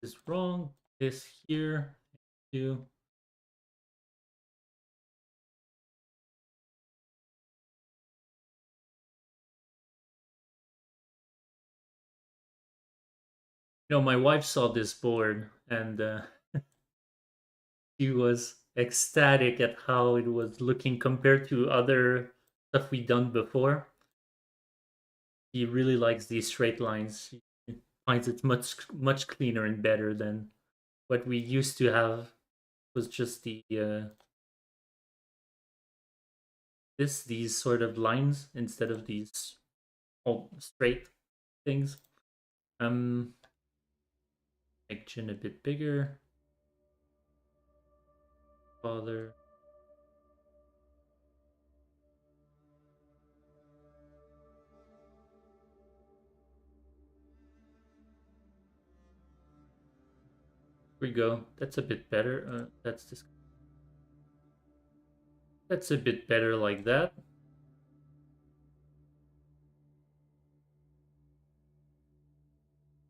Is wrong. This here. You. You know, my wife saw this board and she was ecstatic at how it was looking compared to other stuff we done before. She really likes these straight lines. She finds it much cleaner and better than what we used to have. Was just the these sort of lines instead of these all straight things. Um, make chin a bit bigger. Father. Here we go. That's a bit better. That's this. That's a bit better like that.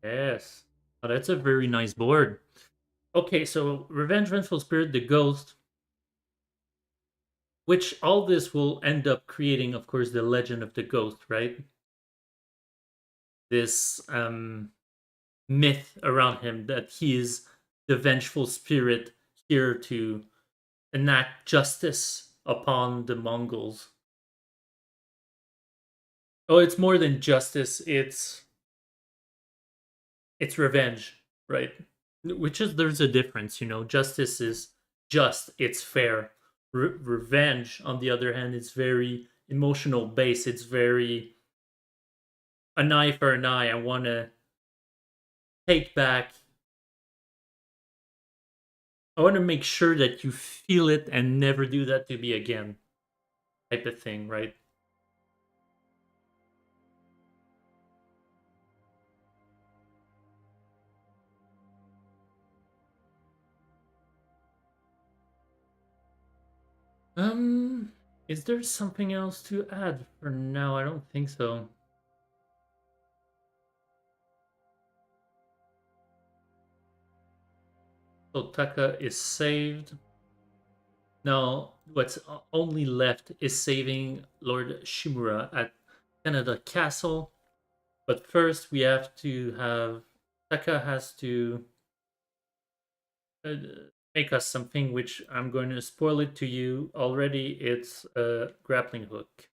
Yes. Oh, that's a very nice board. Okay, so Revenge, Vengeful Spirit, the Ghost, which all this will end up creating, of course, the legend of the Ghost, right? This myth around him that he is the vengeful spirit here to enact justice upon the Mongols. Oh, it's more than justice, it's revenge, right? Which is there's a difference, you know. Justice is just, it's fair. Revenge, on the other hand, is very emotional based. It's very an eye for an eye. I want to take back. I want to make sure that you feel it and never do that to me again, type of thing, right? Is there something else to add for now? I don't think so. So Taka is saved. Now, what's only left is saving Lord Shimura at Canada Castle. But first, we have to have Taka has to uh, make us something which I'm going to spoil it to you already. It's a grappling hook.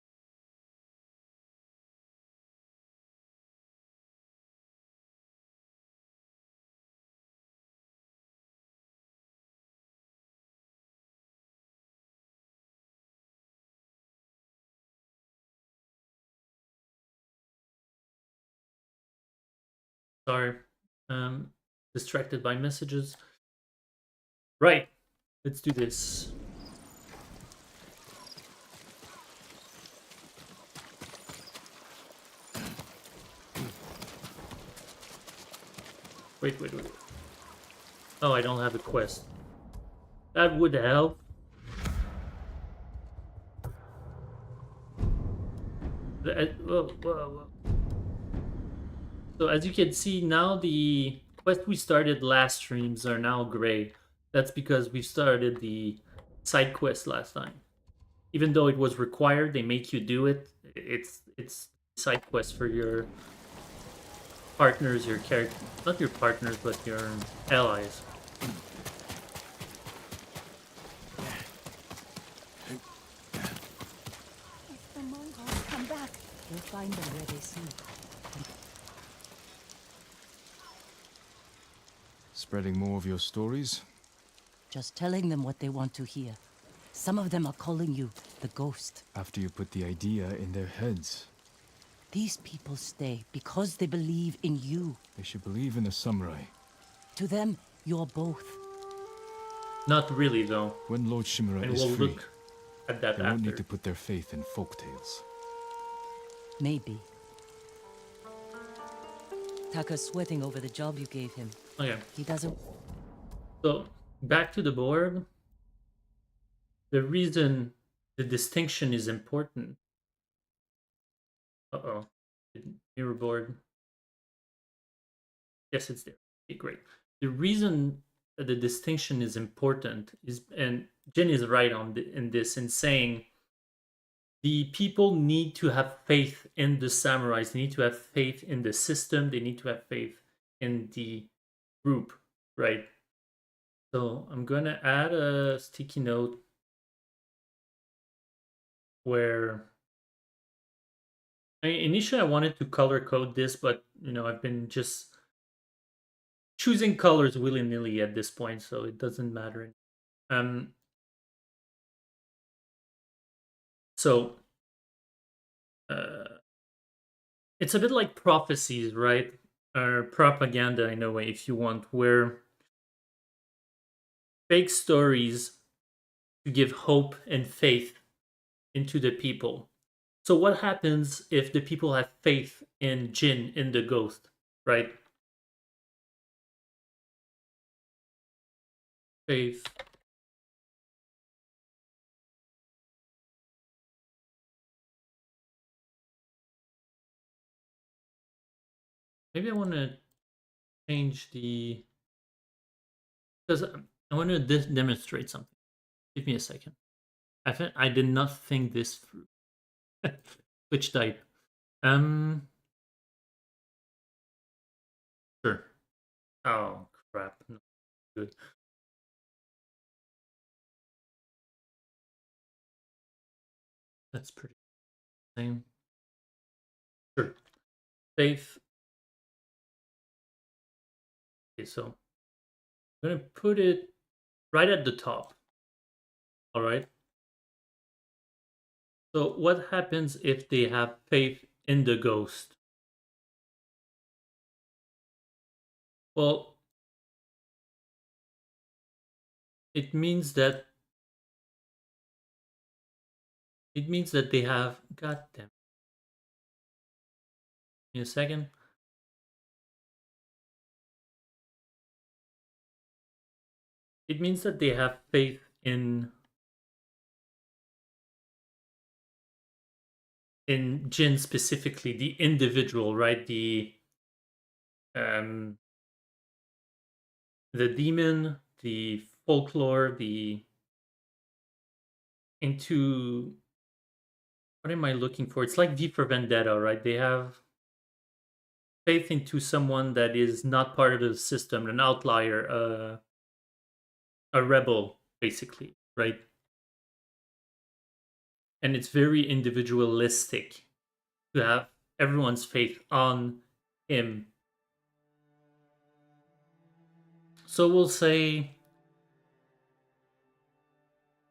Sorry. Um, distracted by messages. Right, let's do this. Wait. Oh, I don't have a quest. That would help. Whoa. So as you can see now, the quest we started last streams are now gray. That's because we started the side quest last time. Even though it was required, they make you do it. It's side quest for your partners, your character, not your partners, but your allies. If the Mongols come back, we'll find them where they sleep. Spreading more of your stories? Just telling them what they want to hear. Some of them are calling you the ghost. After you put the idea in their heads. These people stay because they believe in you. They should believe in the samurai. To them, you're both. Not really, though. When Lord Shimura And is we'll free, look at that they won't after. need to put their faith in folktales. Maybe. Taka's sweating over the job you gave him. Okay. He doesn't... So back to the board. The reason the distinction is important. Uh-oh. Mirror board. Yes, it's there. Okay, great. The reason that the distinction is important is, and Jin is right in this, in saying the people need to have faith in the samurais. They need to have faith in the system. They need to have faith in the group, right? So I'm going to add a sticky note where initially I wanted to color code this, but I've been just choosing colors willy-nilly at this point, so it doesn't matter. So it's a bit like prophecies, right? Or propaganda in a way, if you want, where fake stories to give hope and faith into the people. So what happens if the people have faith in Jin, in the ghost, right? Faith. Maybe I want to change the... Because I want to demonstrate something. Give me a second. I did not think this through. Which type? Sure. Oh, crap. No, good. That's pretty same. Sure. Faith. Okay, so I'm going to put it right at the top. All right. So what happens if they have faith in the ghost? Well, it means that they have got them. In a second. It means that they have faith in Jin specifically, the individual, right? The demon, the folklore, into what am I looking for? It's like V for Vendetta, right? They have faith into someone that is not part of the system, an outlier, a rebel, basically, right? And it's very individualistic to have everyone's faith on him. So we'll say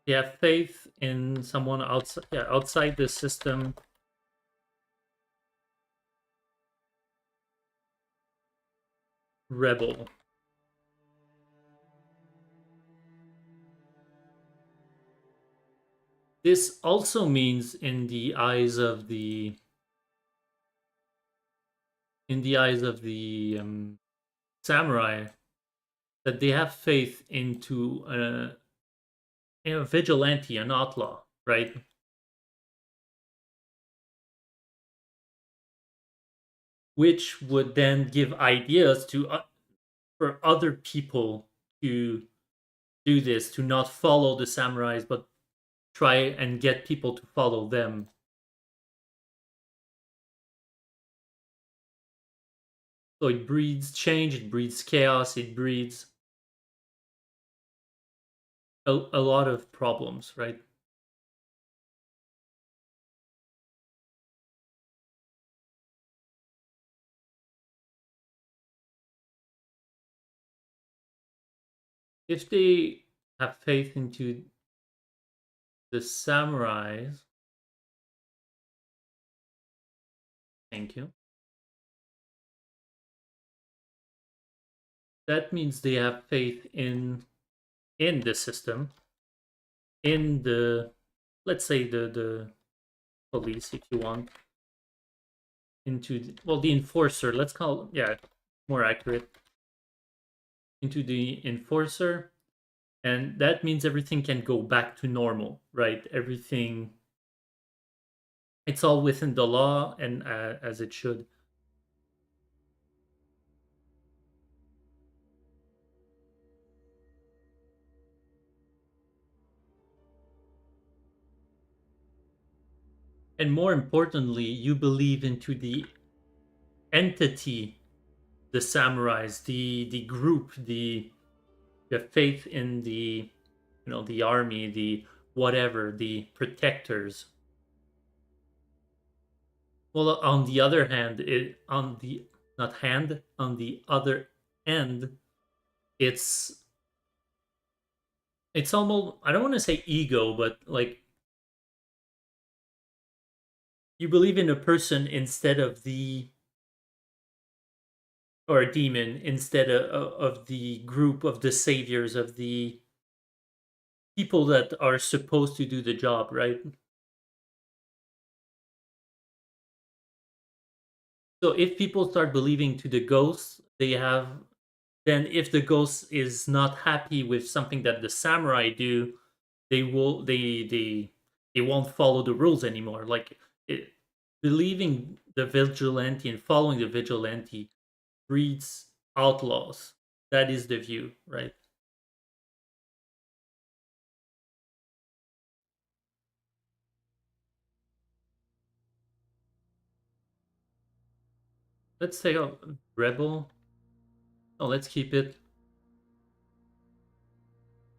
they have faith in someone outside the system. Rebel. This also means in the eyes of the samurai that they have faith into a vigilante, an outlaw, right? Which would then give ideas to for other people to do this, to not follow the samurais, but try and get people to follow them. So it breeds change, it breeds chaos, it breeds a lot of problems, right? If they have faith into the samurais, thank you. That means they have faith in the system, in the, let's say, the police, if you want, into the enforcer. Let's call, yeah, more accurate, into the enforcer, and that means everything can go back to normal, right? Everything, it's all within the law and as it should. And more importantly, you believe into the entity, the samurais, the group, the faith in the, the army, the whatever, the protectors. Well, on the other hand, on the, not hand, on the other end, it's it's almost, I don't want to say ego, but like you believe in a person instead of the, or a demon instead of the group of the saviors, of the people that are supposed to do the job, right? So if people start believing to the ghosts, they have, then if the ghost is not happy with something that the samurai do, they will they won't follow the rules anymore. Like it, believing the vigilante and following the vigilante breeds outlaws. That is the view, right? Let's say rebel. Oh, let's keep it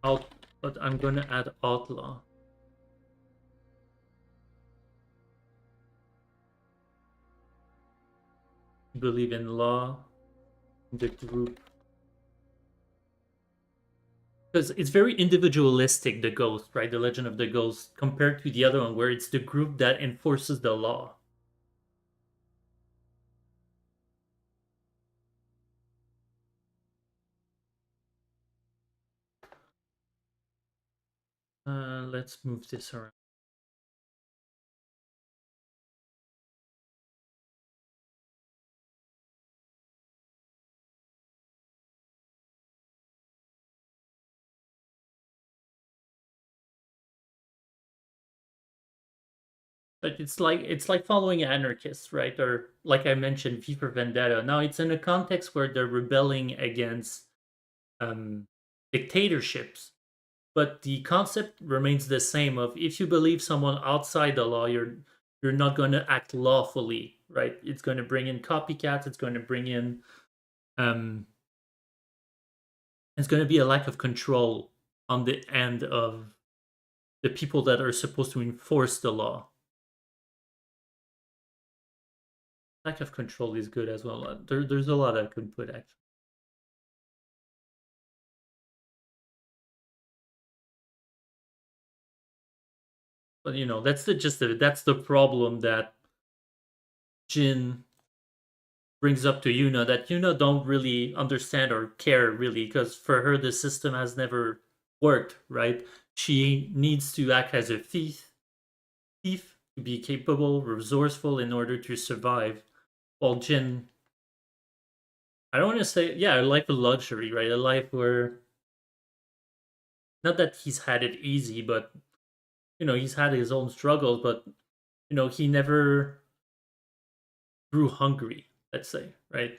out, but I'm gonna add outlaw. Believe in law, the group. Because it's very individualistic, the ghost, right? The legend of the ghost, compared to the other one, where it's the group that enforces the law. Let's move this around. But it's like following anarchists, right? Or like I mentioned, V for Vendetta. Now it's in a context where they're rebelling against um, dictatorships, but the concept remains the same. Of if you believe someone outside the law, you're not going to act lawfully, right? It's going to bring in copycats. It's going to bring in um, it's going to be a lack of control on the end of the people that are supposed to enforce the law. Lack of control is good as well. There's a lot I could put actually. But that's the gist of it. That's the problem that Jin brings up to Yuna, that Yuna don't really understand or care really, because for her the system has never worked, right? She needs to act as a thief thief to be capable, resourceful in order to survive, while Jin, I don't want to say, yeah, a life of luxury, right? A life where, not that he's had it easy, but, he's had his own struggles, but, he never grew hungry, let's say, right?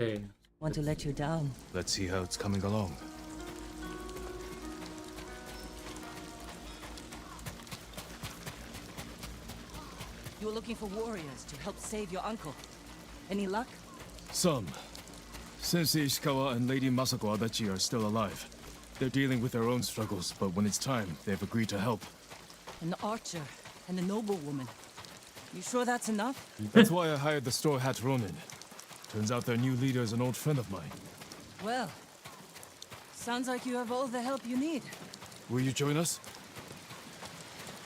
Okay. Want to let you down. Let's see how it's coming along. You were looking for warriors to help save your uncle. Any luck? Some. Sensei Ishikawa and Lady Masako Adachi are still alive. They're dealing with their own struggles, but when it's time, they've agreed to help. An archer and a noblewoman. You sure that's enough? That's why I hired the Straw Hat Ronin. Turns out their new leader is an old friend of mine. Well, sounds like you have all the help you need. Will you join us?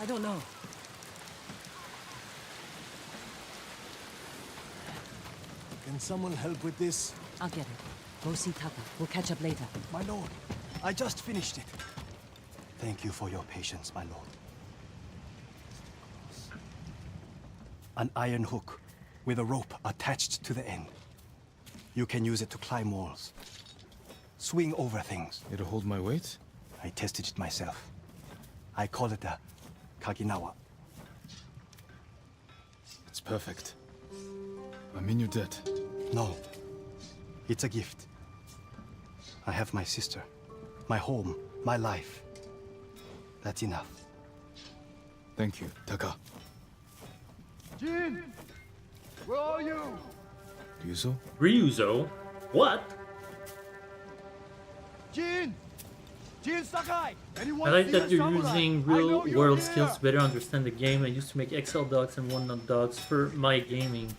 I don't know. Can someone help with this? I'll get it. Go see Taka. We'll catch up later. My lord, I just finished it. Thank you for your patience, my lord. An iron hook with a rope attached to the end. You can use it to climb walls, swing over things. It'll hold my weight? I tested it myself. I call it a Kaginawa. It's perfect. I'm in your debt. No, it's a gift. I have my sister, my home, my life. That's enough. Thank you, Taka. Jin! Where are you? Ryuzo? Ryuzo? What? Jin! Jin Sakai! Anyone I like see that a you're samurai? using I know real you're world here. skills to better understand the game. I used to make Excel docs and OneNote docs for my gaming.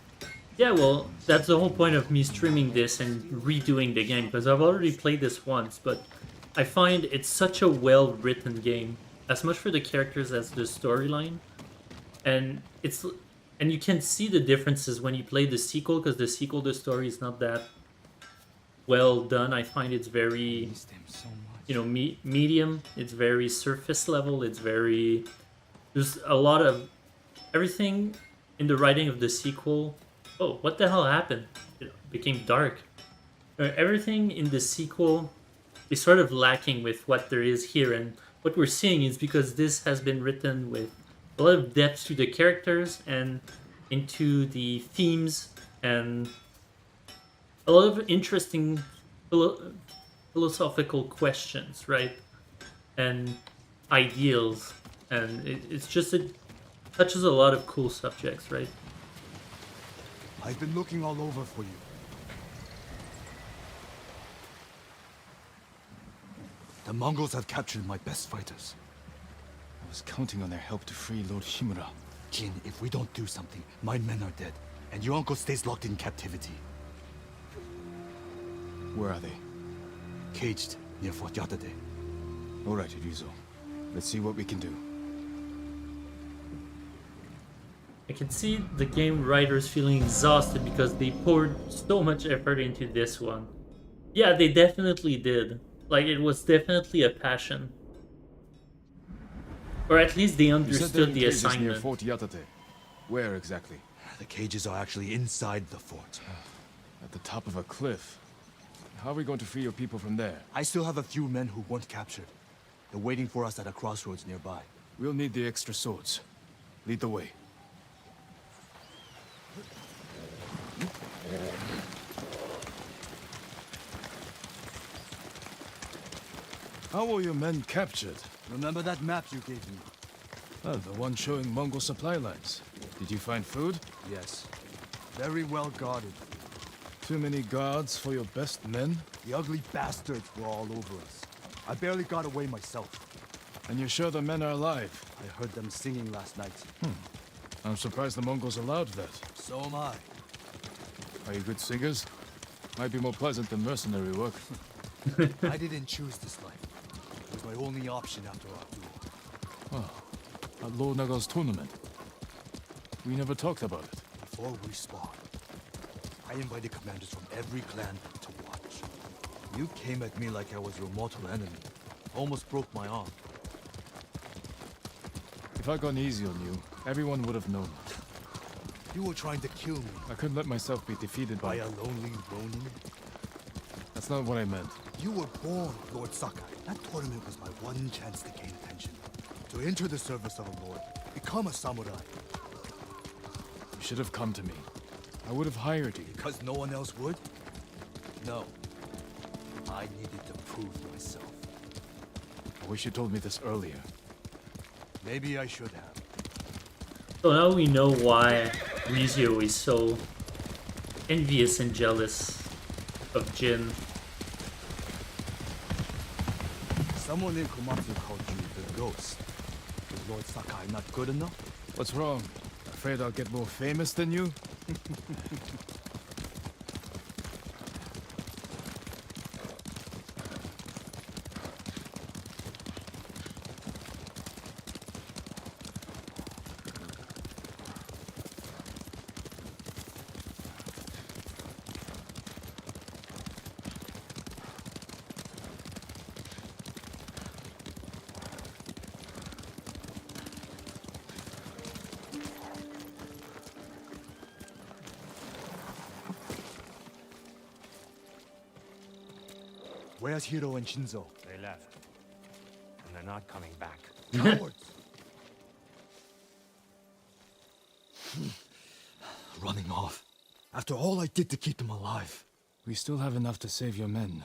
Yeah, well, that's the whole point of me streaming this and redoing the game, because I've already played this once, but I find it's such a well-written game, as much for the characters as the storyline. And you can see the differences when you play the sequel, because the sequel, the story is not that well done. I find it's very, medium. It's very surface level. It's very, there's a lot of everything in the writing of the sequel. Oh, what the hell happened? It became dark. Everything in the sequel is sort of lacking with what there is here, and what we're seeing is because this has been written with a lot of depth to the characters and into the themes and a lot of interesting philosophical questions, right? And ideals, and it touches a lot of cool subjects, right? I've been looking all over for you. The Mongols have captured my best fighters. I was counting on their help to free Lord Shimura. Jin, if we don't do something, my men are dead, and your uncle stays locked in captivity. Where are they? Caged near Fort Yatate. All right, Ryuzo. Let's see what we can do. I can see the game writers feeling exhausted because they poured so much effort into this one. Yeah, they definitely did. Like, it was definitely a passion. Or at least they understood the near assignment. Fort Yatate. Where exactly? The cages are actually inside the fort. At the top of a cliff. How are we going to free your people from there? I still have a few men who weren't captured. They're waiting for us at a crossroads nearby. We'll need the extra swords. Lead the way. How were your men captured? Remember that map you gave me? Oh, the one showing Mongol supply lines. Did you find food? Yes. Very well guarded. Too many guards for your best men? The ugly bastards were all over us. I barely got away myself. And you're sure the men are alive? I heard them singing last night. I'm surprised the Mongols allowed that. So am I. Are you good singers? Might be more pleasant than mercenary work. I didn't choose this life. It was my only option after our duel. At Lord Naga's tournament. We never talked about it. Before we spawned, I invited commanders from every clan to watch. You came at me like I was your mortal enemy. Almost broke my arm. If I'd gone easy on you, everyone would have known. You were trying to kill me. I couldn't let myself be defeated By by... a lonely Ronin? That's not what I meant. You were born Lord Sakai. That tournament was my one chance to gain attention. To enter the service of a lord. Become a samurai. You should have come to me. I would have hired you. Because no one else would? No. I needed to prove myself. I wish you told me this earlier. Maybe I should have. So now we know why Rizio is so envious and jealous of Jin. Someone in Komatsu called you the Ghost. Is Lord Sakai not good enough? What's wrong? Afraid I'll get more famous than you? Where's Hiro and Shinzo? They left. And they're not coming back. Cowards! Running off. After all I did to keep them alive. We still have enough to save your men.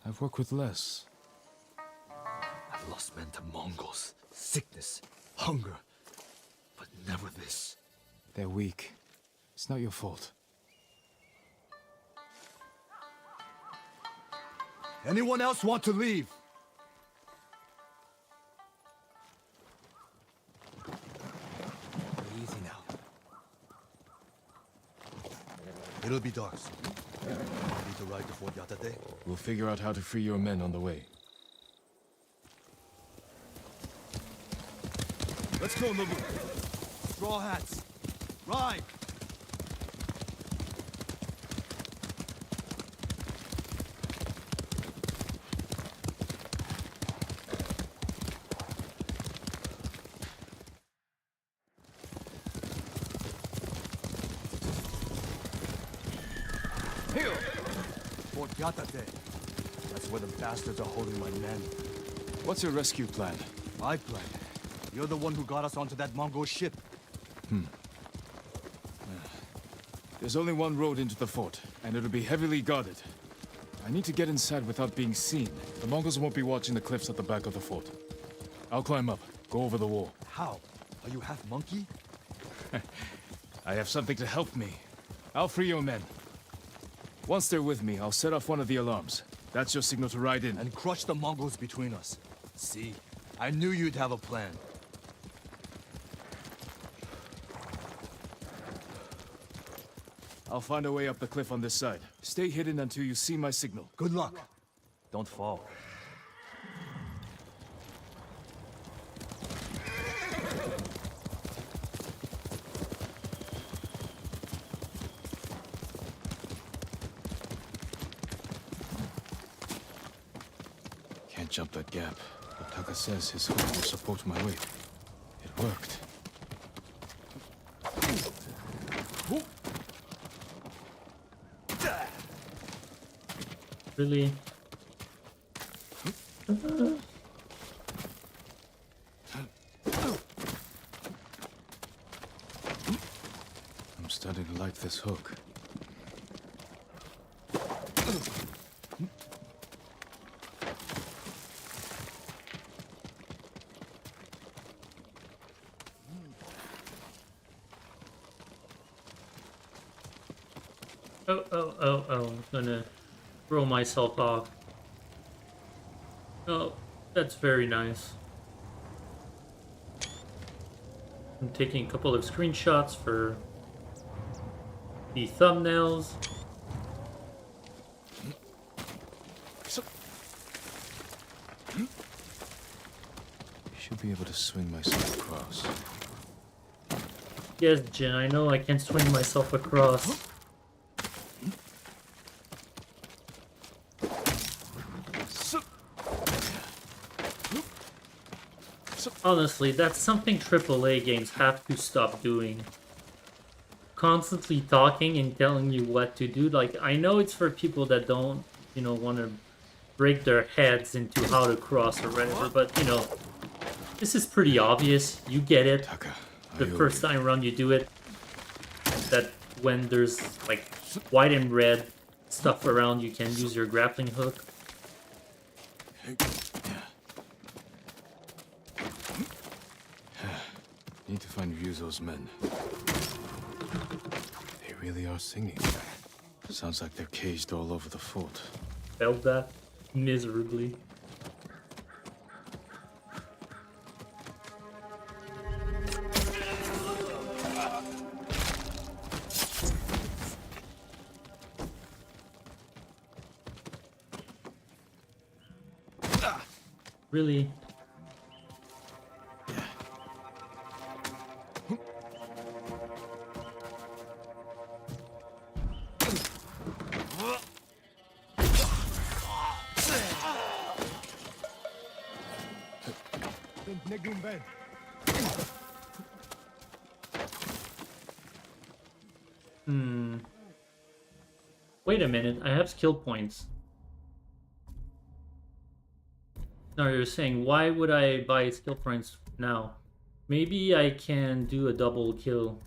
I've worked with less. I've lost men to Mongols, sickness, hunger. But never this. They're weak. It's not your fault. Anyone else want to leave? Easy now. It'll be dark soon. Need to ride to Fort Yatate? We'll figure out how to free your men on the way. Let's go, Nobu. Straw hats. Ride! Fort Yatate. That's where the bastards are holding my men. What's your rescue plan? My plan. You're the one who got us onto that Mongol ship. There's only one road into the fort, and it'll be heavily guarded. I need to get inside without being seen. The Mongols won't be watching the cliffs at the back of the fort. I'll climb up, go over the wall. How? Are you half monkey? I have something to help me. I'll free your men. Once they're with me, I'll set off one of the alarms. That's your signal to ride in. And crush the Mongols between us. See? I knew you'd have a plan. I'll find a way up the cliff on this side. Stay hidden until you see my signal. Good luck. Don't fall. Can't jump that gap. But Taka says his hook will support my weight. It worked. Really? I'm starting to like this hook. Oh, I'm gonna throw myself off. Oh, that's very nice. I'm taking a couple of screenshots for the thumbnails. Should be able to swing myself across. Yes, Jin, I know I can swing myself across. Honestly, that's something AAA games have to stop doing. Constantly talking and telling you what to do. Like, I know it's for people that don't, you know, want to break their heads into how to cross or whatever, but, you know, this is pretty obvious. You get it. The first time around you do it. That when there's, like, white and red stuff around, you can use your grappling hook. Need to find Ryuzo's men. They really are singing. Sounds like they're caged all over the fort. Felt that miserably. Really? Wait a minute, I have skill points. No, you're saying, why would I buy skill points now? Maybe I can do a double kill.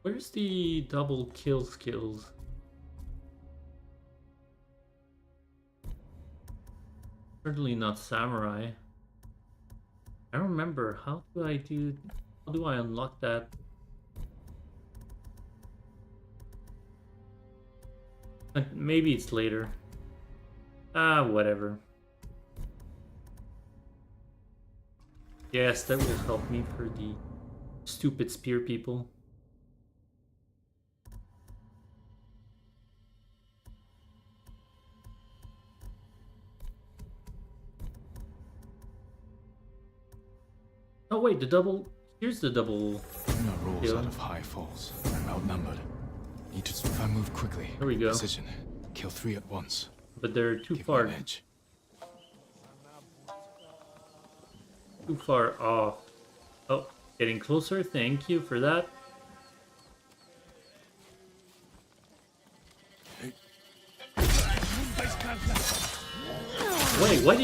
Where's the double kill skills? Certainly not samurai. I don't remember. How do I unlock that? Maybe it's later. Ah, whatever. Yes, that will help me for the stupid spear people. Oh wait, the double... Here's the double... No rolls out of high falls. I'm outnumbered. Need to if I move quickly. There we go. Precision. Kill 3 at once. But they're too Give far. me an edge. Too far off. Oh, getting closer. Thank you for that. Wait, why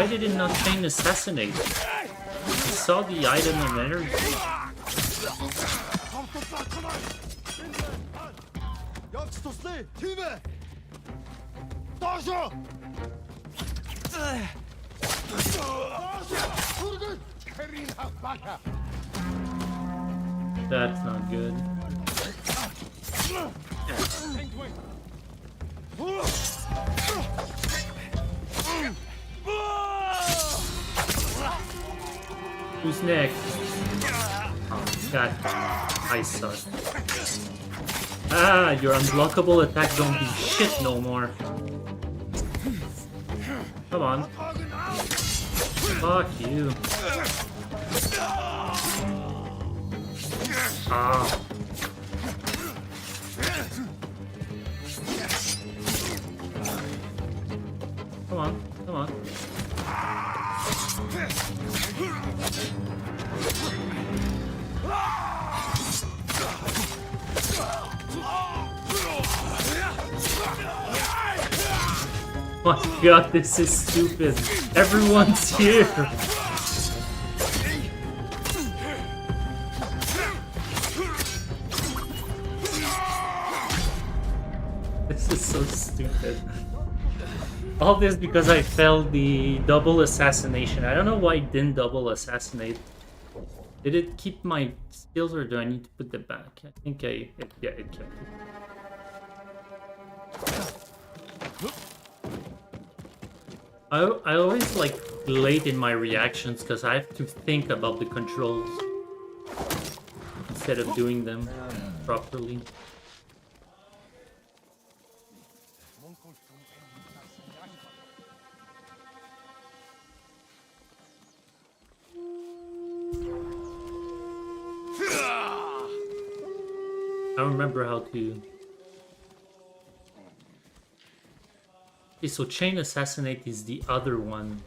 did it not chain assassinate? I saw the item and energy. That's not good. Who's next? Oh, god. I suck. Ah, your unblockable attack don't do shit no more. Come on. Fuck you. Ah. Come on, come on. Oh my god, this is stupid. Everyone's here. This is so stupid. All this because I failed the double assassination. I don't know why I didn't double assassinate. Did it keep my skills or do I need to put them back? I think yeah, it kept it. I always like late in my reactions because I have to think about the controls instead of doing them properly. I remember how to... Okay, so Chain Assassinate is the other one.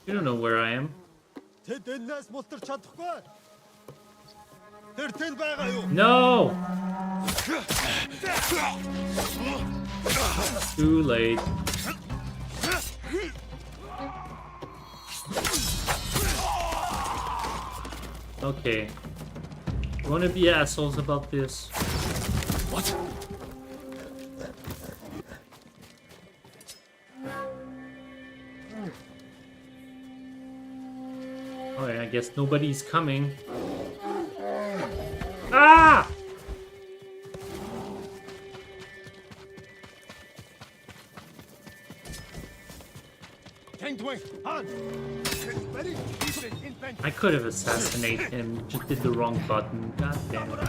You don't know where I am. No! Too late. Okay. You wanna be assholes about this? What? Alright, I guess nobody's coming. Ah! I could have assassinated him, just did the wrong button. God damn it.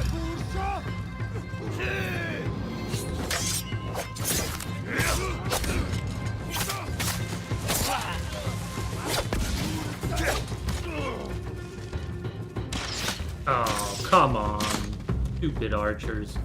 Oh, come on. Stupid archers.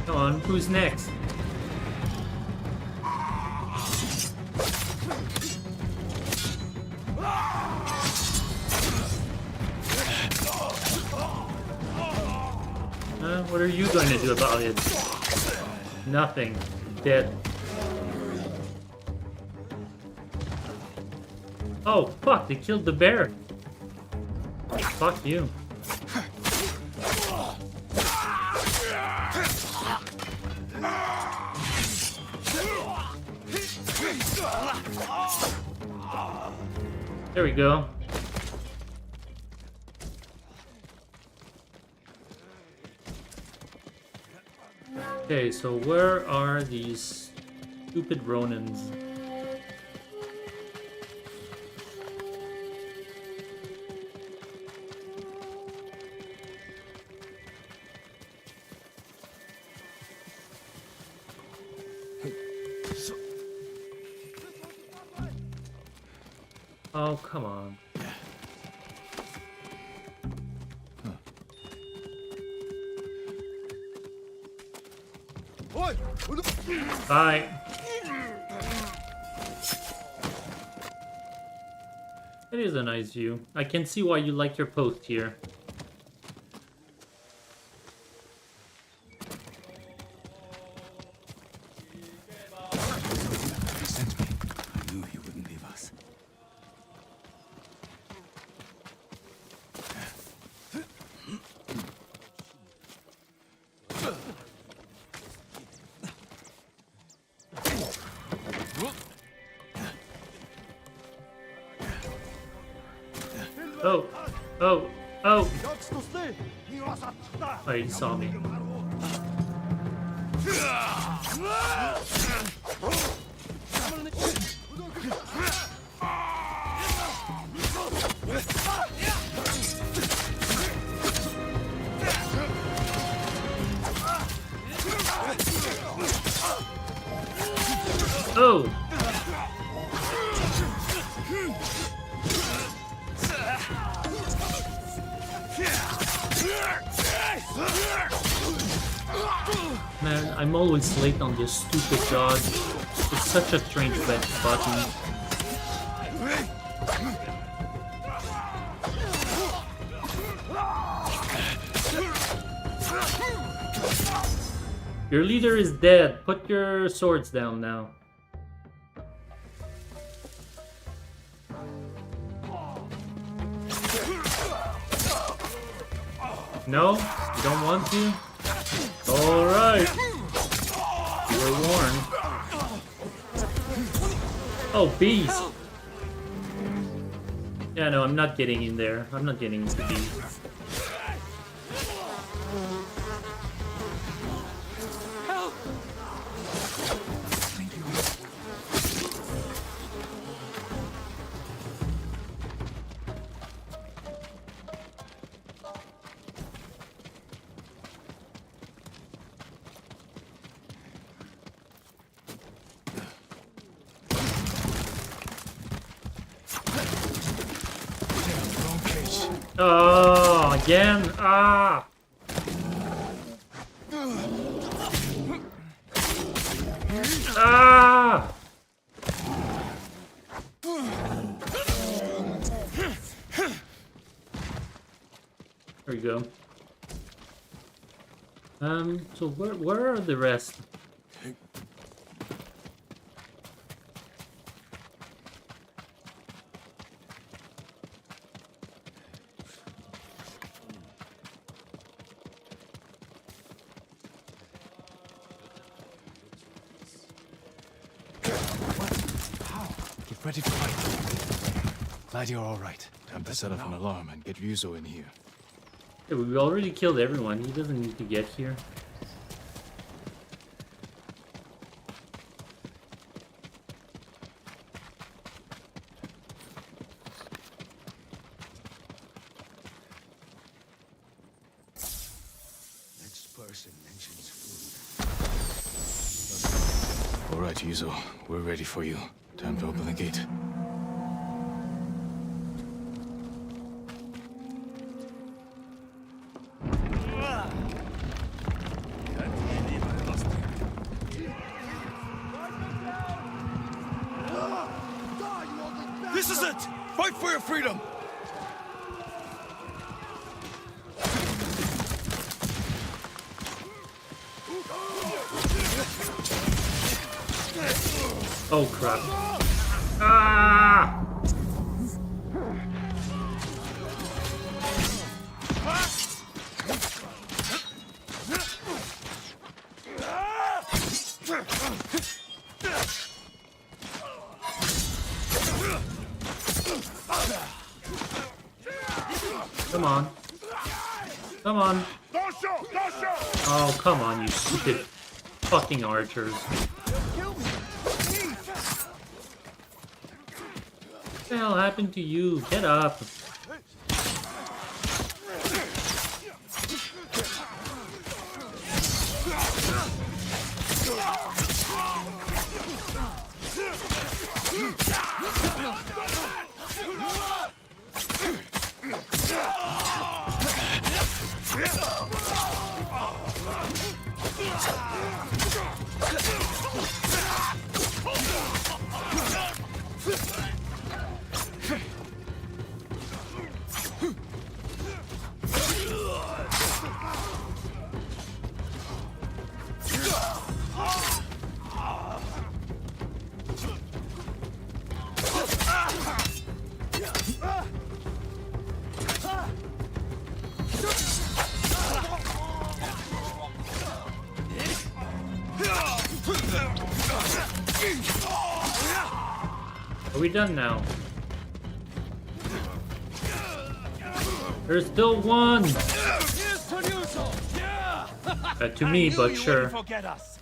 Come on, who's next? What are you going to do about it? Nothing. Dead. Oh, fuck, they killed the bear. Fuck you. There we go. Okay, so where are these stupid Ronins? Oh, come on. Bye. It is a nice view. I can see why you like your post here. He sent me. I knew he wouldn't leave us. Oh, oh, oh! Oh, he saw me. Oh! Man, I'm always late on this stupid dodge. It's such a strange button. Your leader is dead. Put your swords down now. No? You don't want to? Alright. You were warned. Oh, bees. Yeah, no, I'm not getting in there. I'm not getting into these. Oh, again! Ah! Ah! There we go. So where are the rest? Get ready to fight. Glad you're all right. Time to set off an alarm and get Ryuzo in here. Yeah, we already killed everyone. He doesn't need to get here. Next person mentions food. All right, Ryuzo. We're ready for you. Time to open the gate. This is it! Fight for your freedom! Oh crap. Ah! Come on. Come on. Oh, come on, you stupid fucking archers. What the hell happened to you? Get up. Are we done now? There's still one! To me, but sure. Forget us.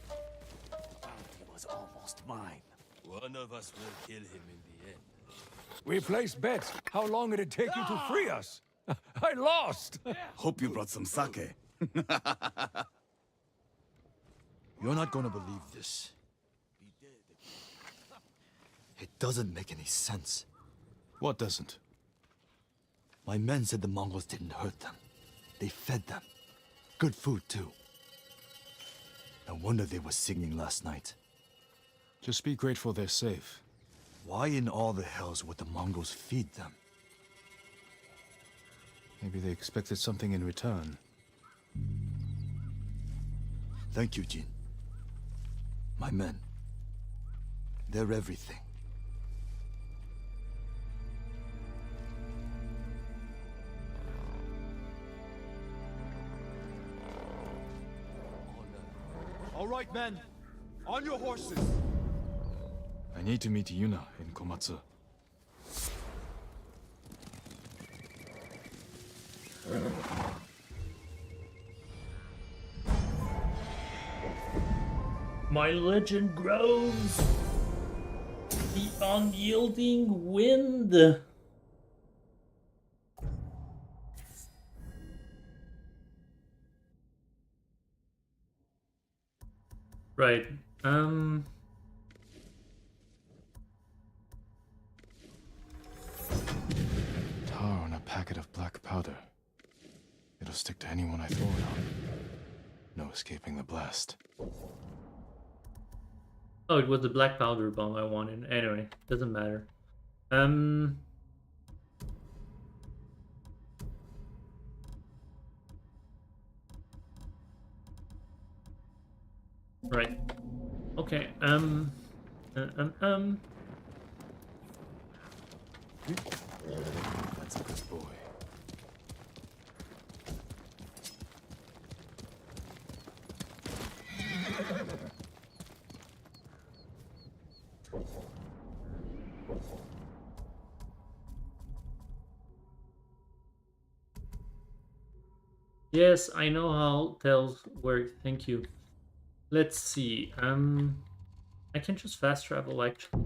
He was almost mine. One of us will kill him in the end. We placed bets. How long it'd take you to free us? I lost. Hope you brought some sake. You're not gonna believe this. It doesn't make any sense. What doesn't? My men said the Mongols didn't hurt them. They fed them. Good food, too. No wonder they were singing last night. Just be grateful they're safe. Why in all the hells would the Mongols feed them? Maybe they expected something in return. Thank you, Jin. My men. They're everything. All right, men. On your horses. I need to meet Yuna in Komatsu. My legend grows. The unyielding wind. Right. Tar on a packet of black powder. It'll stick to anyone I throw it on. No escaping the blast. Oh, it was the black powder bomb I wanted. Anyway, doesn't matter. Right. Okay. That's a good boy. Yes, I know how tells work. Thank you. Let's see. I can just fast travel actually.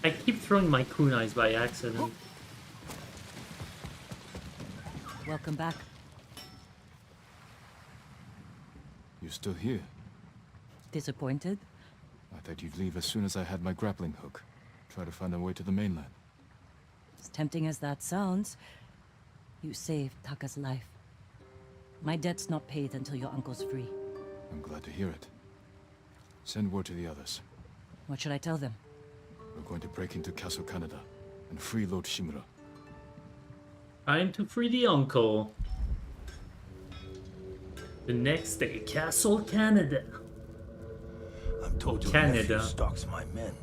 I keep throwing my kunais by accident. Welcome back. You're still here? Disappointed? I thought you'd leave as soon as I had my grappling hook. Try to find a way to the mainland. As tempting as that sounds, you saved Taka's life. My debt's not paid until your uncle's free. I'm glad to hear it. Send word to the others. What should I tell them? We're going to break into Castle Canada and free Lord Shimura. Time to free the uncle. The next day, Castle Canada. I'm told your Canada. nephew stalks my men.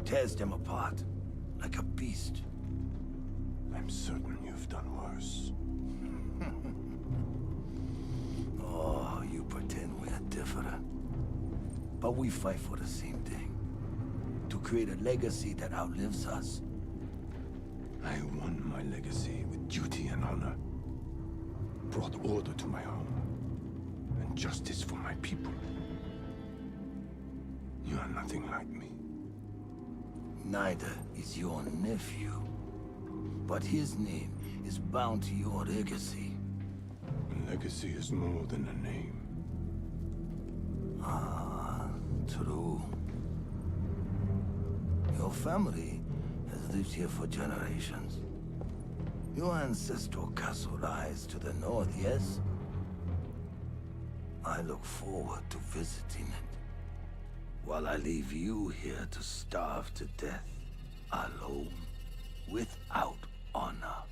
Tears them apart. Like a beast. I'm certain you've done worse. Oh, you pretend we're different. But we fight for the same thing. To create a legacy that outlives us. I won my legacy with duty and honor. Brought order to my home. And justice for my people. You are nothing like me. Neither is your nephew. But his name is bound to your legacy. A legacy is more than a name. Ah, true. Your family has lived here for generations. Your ancestral castle lies to the north, yes? I look forward to visiting it. While I leave you here to starve to death, alone, without honor.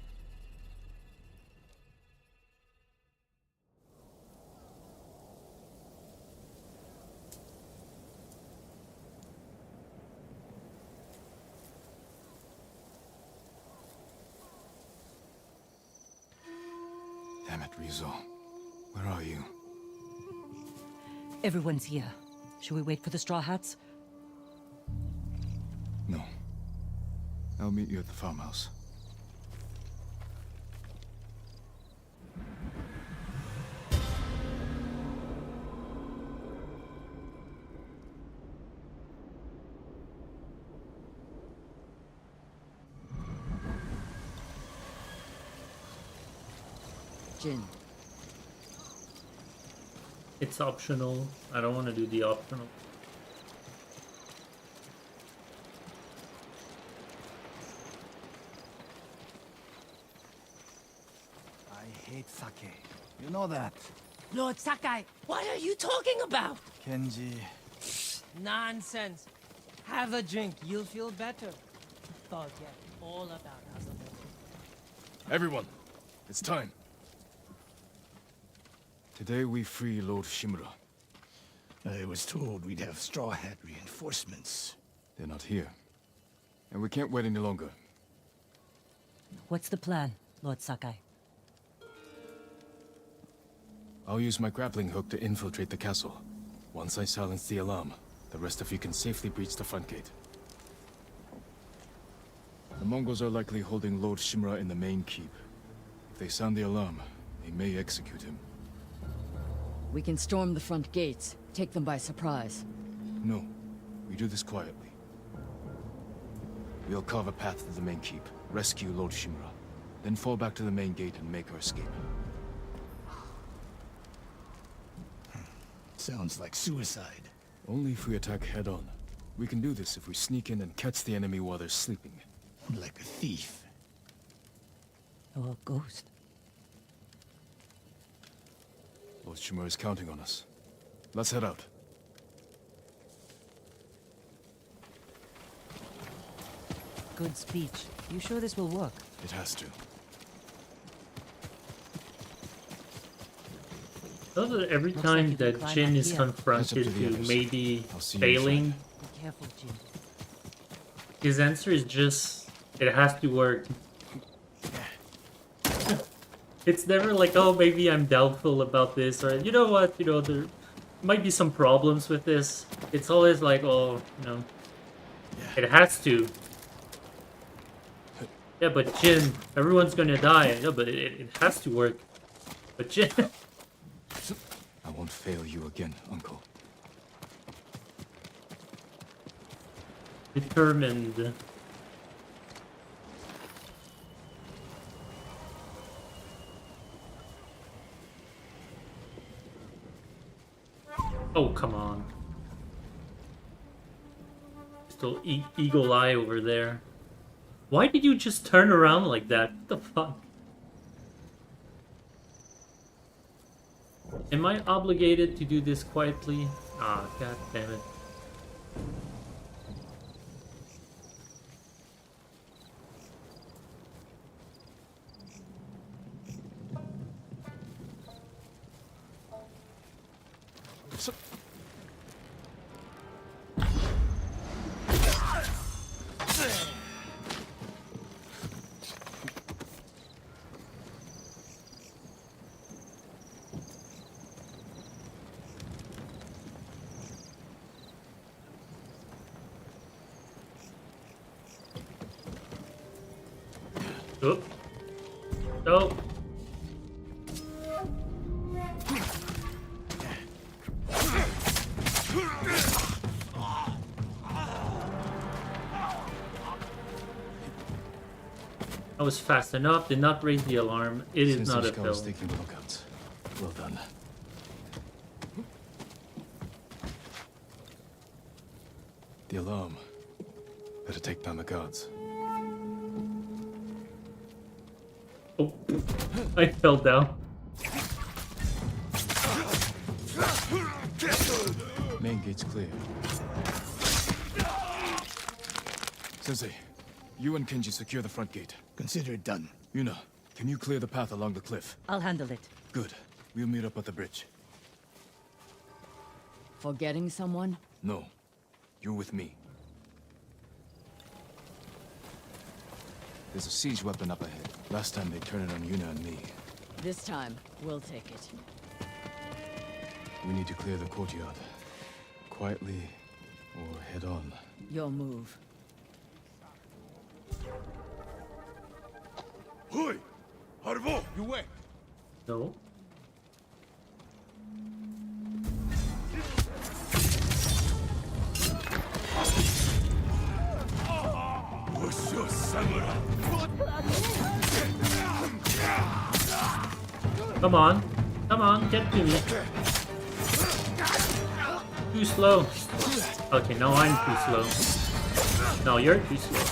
Damn it, Rizzo. Where are you? Everyone's here. Should we wait for the Straw Hats? No. I'll meet you at the farmhouse. Jin. It's optional. I don't want to do the optional. I hate sake. You know that. Lord Sakai, what are you talking about? Kenji. Nonsense. Have a drink, you'll feel better. Forget all about us. Everyone, it's time. Today we free Lord Shimura. I was told we'd have Straw Hat reinforcements. They're not here. And we can't wait any longer. What's the plan, Lord Sakai? I'll use my grappling hook to infiltrate the castle. Once I silence the alarm, the rest of you can safely breach the front gate. The Mongols are likely holding Lord Shimura in the main keep. If they sound the alarm, they may execute him. We can storm the front gates, take them by surprise. No, we do this quietly. We'll carve a path to the main keep, rescue Lord Shimura, then fall back to the main gate and make our escape. Sounds like suicide. Only if we attack head-on. We can do this if we sneak in and catch the enemy while they're sleeping. Like a thief. Or a ghost. Lord Shimura is counting on us. Let's head out. Good speech. You sure this will work? It has to. So that every Looks time like you can that climb Jin up is here. confronted Catch up to the to others. maybe I'll see you failing, Be careful, Jin. his answer is just, it has to work. It's never like, oh, maybe I'm doubtful about this, or you know what, there might be some problems with this. It's always like, oh, it has to. Yeah, but Jin, everyone's gonna die. Yeah, but it has to work. But Jin... I won't fail you again, Uncle. Determined. Oh, come on. Still eagle eye over there. Why did you just turn around like that? What the fuck? Am I obligated to do this quietly? Ah, god damn it. Oop. Oh. I was fast enough, did not raise the alarm. It is not a I was fail. taking the lookouts. Well done. The alarm. Better take down the guards. Oh, I fell down. Main gate's clear. Sensei, you and Kenji secure the front gate. Consider it done. Yuna, can you clear the path along the cliff? I'll handle it. Good. We'll meet up at the bridge. Forgetting someone? No. You're with me. There's a siege weapon up ahead. Last time they turned it on Yuna and me. This time, we'll take it. We need to clear the courtyard. Quietly, or head on. Your move. Hui! Harvo! You wait! No. What's your samurai? Come on. Come on, get to me. Too slow. Okay, now I'm too slow. No, you're too slow.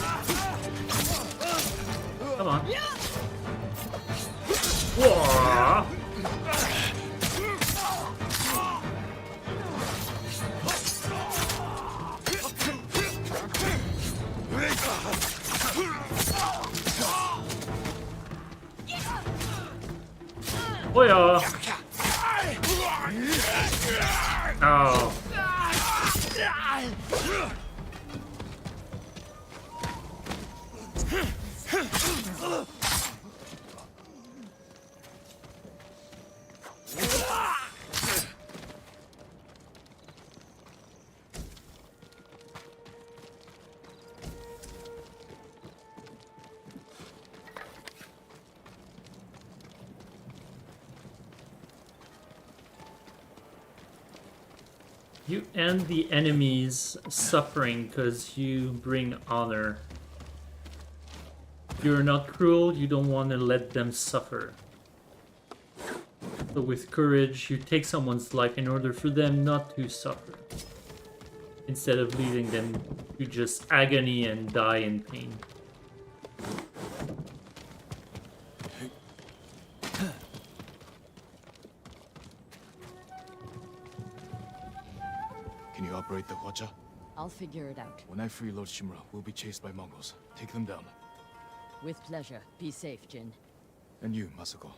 Come on. Whoa. Oh yeah. Oh. You end the enemy's suffering because you bring honor. You're not cruel, you don't want to let them suffer. So with courage, you take someone's life in order for them not to suffer. Instead of leaving them to just agony and die in pain. Can you operate the Hwacha? I'll figure it out. When I free Lord Shimura, we'll be chased by Mongols. Take them down. With pleasure. Be safe, Jin. And you, Masako.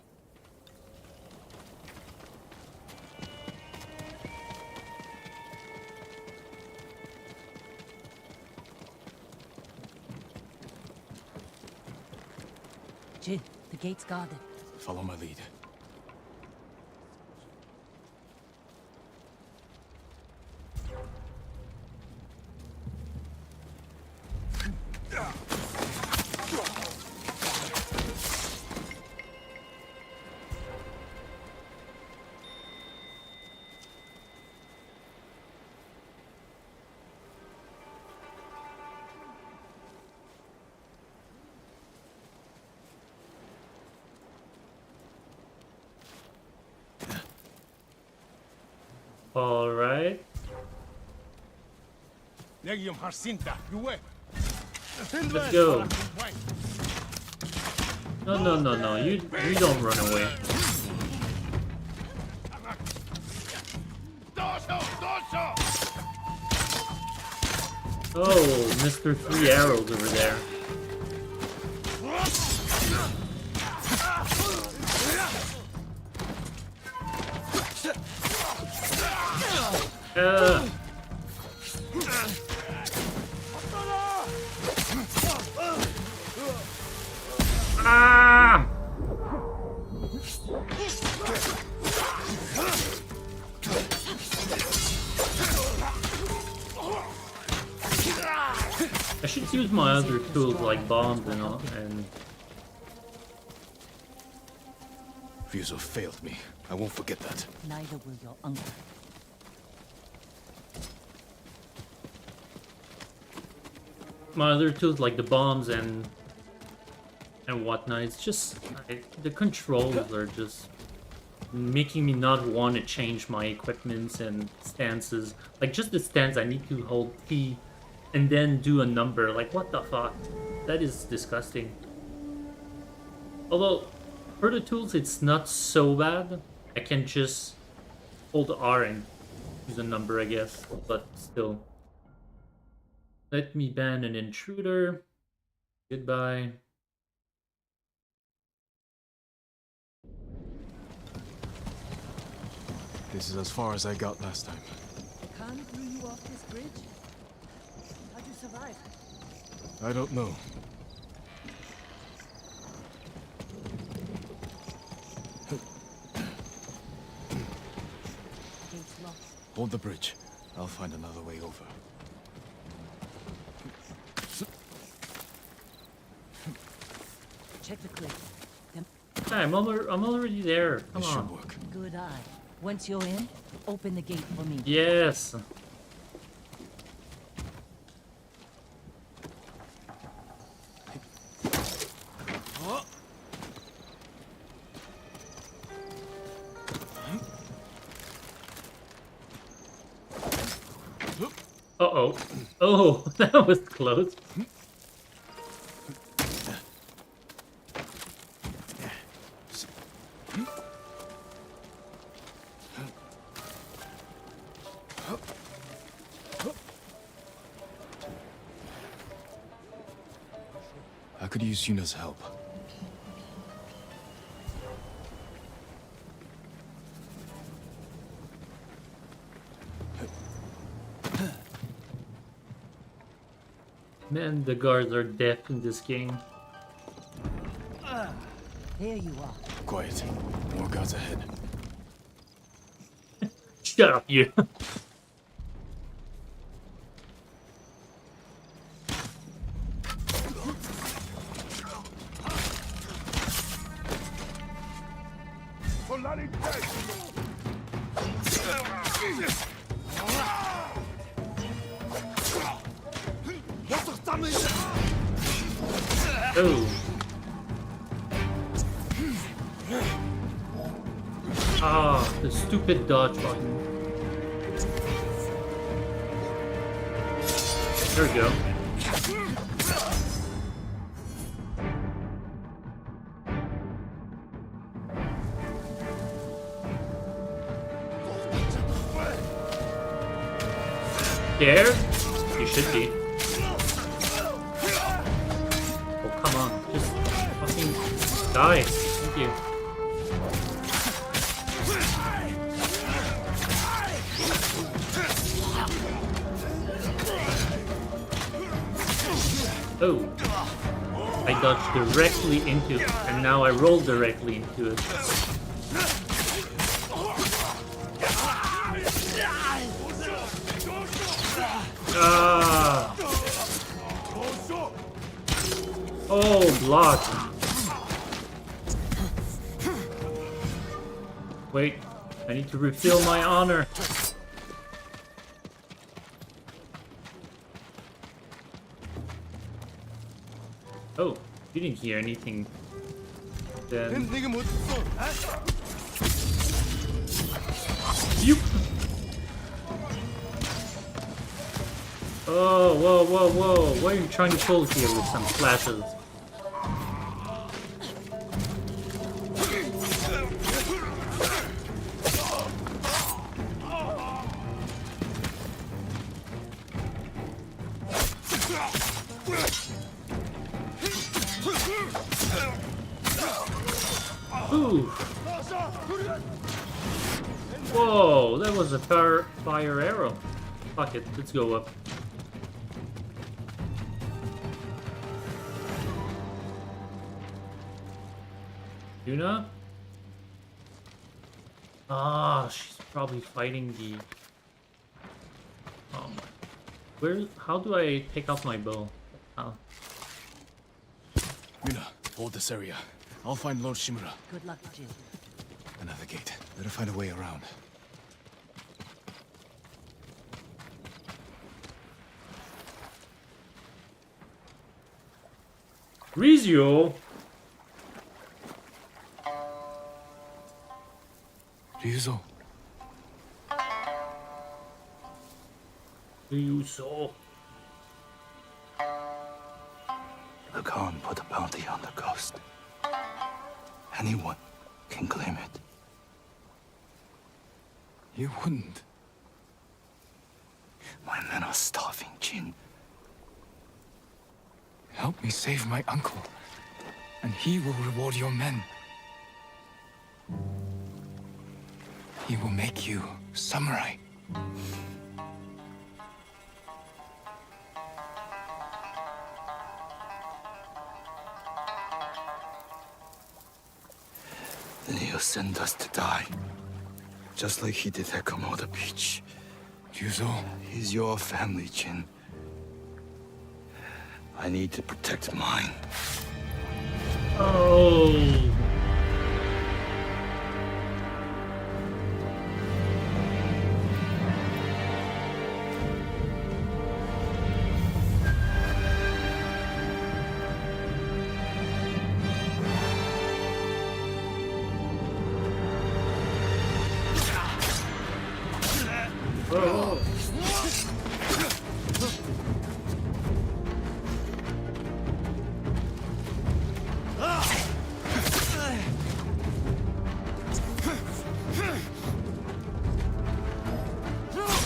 Jin, the gate's guarded. Follow my lead. Alright. Let's go. No. You don't run away. Oh, Mr. Three Arrows over there. Ah! I should use my other tools like bombs and all, and Ryuzo failed me. I won't forget that. Neither will your uncle. my other tools like the bombs and whatnot. It's just the controls are just making me not want to change my equipments and stances. Like just the stance, I need to hold T and then do a number. Like what the fuck? That is disgusting. Although for the tools, it's not so bad. I can just hold R and use a number, I guess. But still. Let me ban an intruder. Goodbye. This is as far as I got last time. Khan blew you off this bridge? How'd you survive? I don't know. Gate's locked. Hold the bridge. I'll find another way over. Check the cliff. Then I'm already there. Come This on. should work. good eye. Once you're in, open the gate for me. Yes. Uh-oh. Oh, that was close. I could use Yuna's help. Man, the guards are deaf in this game. There you are. Quiet. More guards ahead. Shut up, you. Oh. Ah, the stupid dodge button. There we go. Scared? You should be. Oh, come on. Just fucking die. Thank you. Oh. I dodged directly into it, and now I rolled directly into it. Ah! Oh, block. Wait, I need to refill my honor. Oh, you didn't hear anything. Then you. Oh, whoa, whoa, whoa! What are you trying to pull here with some flashes? Ooh! Whoa, that was a fire arrow. Fuck it, let's go up. Yuna? Ah, she's probably fighting the... Where? How do I take off my bow? Oh. Yuna, hold this area. I'll find Lord Shimura. Good luck, Jin. Another gate. Better find a way around. Rizio? Ryuzo. Ryuzo. The Khan put a bounty on the ghost. Anyone can claim it. You wouldn't. My men are starving, Jin. Help me save my uncle, and he will reward your men. He will make you samurai. Then he'll send us to die. Just like he did at Komoda Beach. Ryuzo. He's your family, Jin. I need to protect mine. Oh. Oh.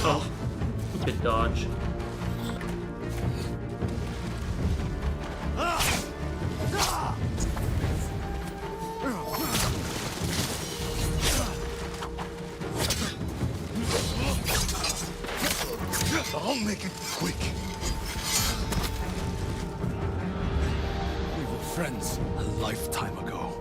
Oh, stupid dodge. I'll make it quick. We were friends a lifetime ago.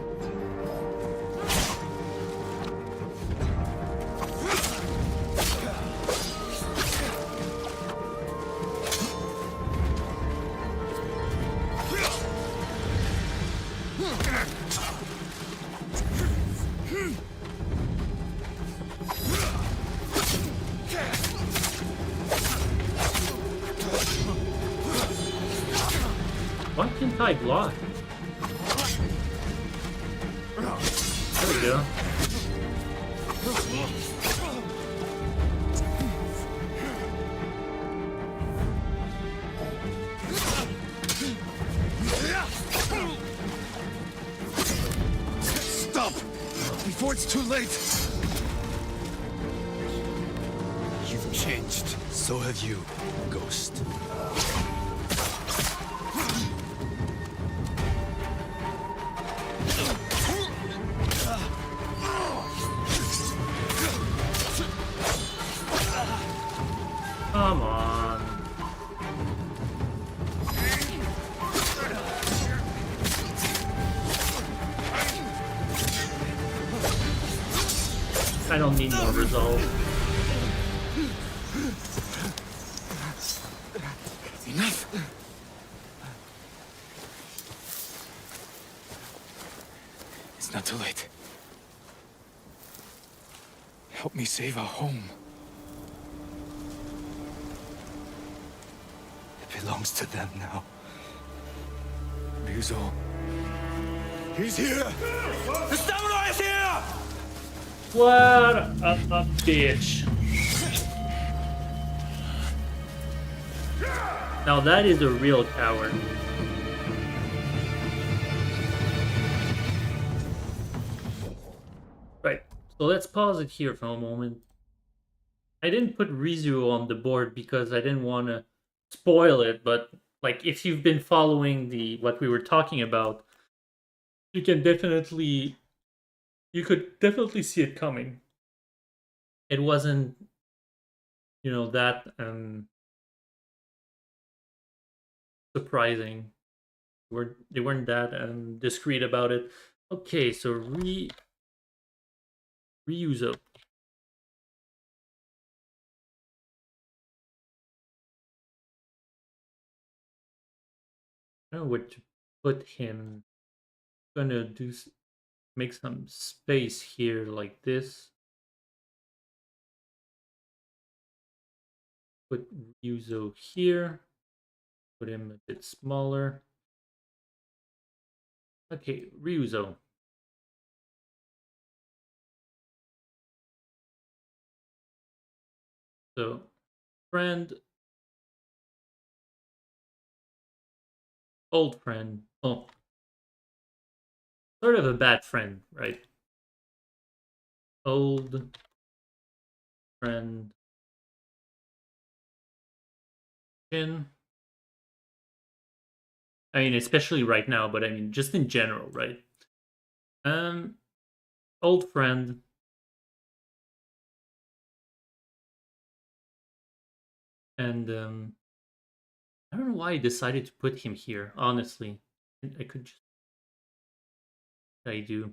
Why can't I block? There we go. Stop! Before it's too late! You've changed. So have you, Ghost. Come on. I don't need more resolve. Enough! It's not too late. Help me save our home. It belongs to them now. Ryuzo. He's here! The samurai is here! What a bitch. Now that is a real coward. Right, so let's pause it here for a moment. I didn't put Rizu on the board because I didn't want to spoil it, but like if you've been following the what we were talking about, you could definitely see it coming. It wasn't, that surprising. They weren't that discreet about it. Okay, so Ryuzo. I don't know where to put him. I'm gonna make some space here like this. Put Ryuzo here. Put him a bit smaller. Okay, Ryuzo. So, friend, old friend. Oh, sort of a bad friend, right? Old friend. Jin. I mean, especially right now, but I mean, just in general, right? Old friend. And I don't know why I decided to put him here, honestly. I could just I do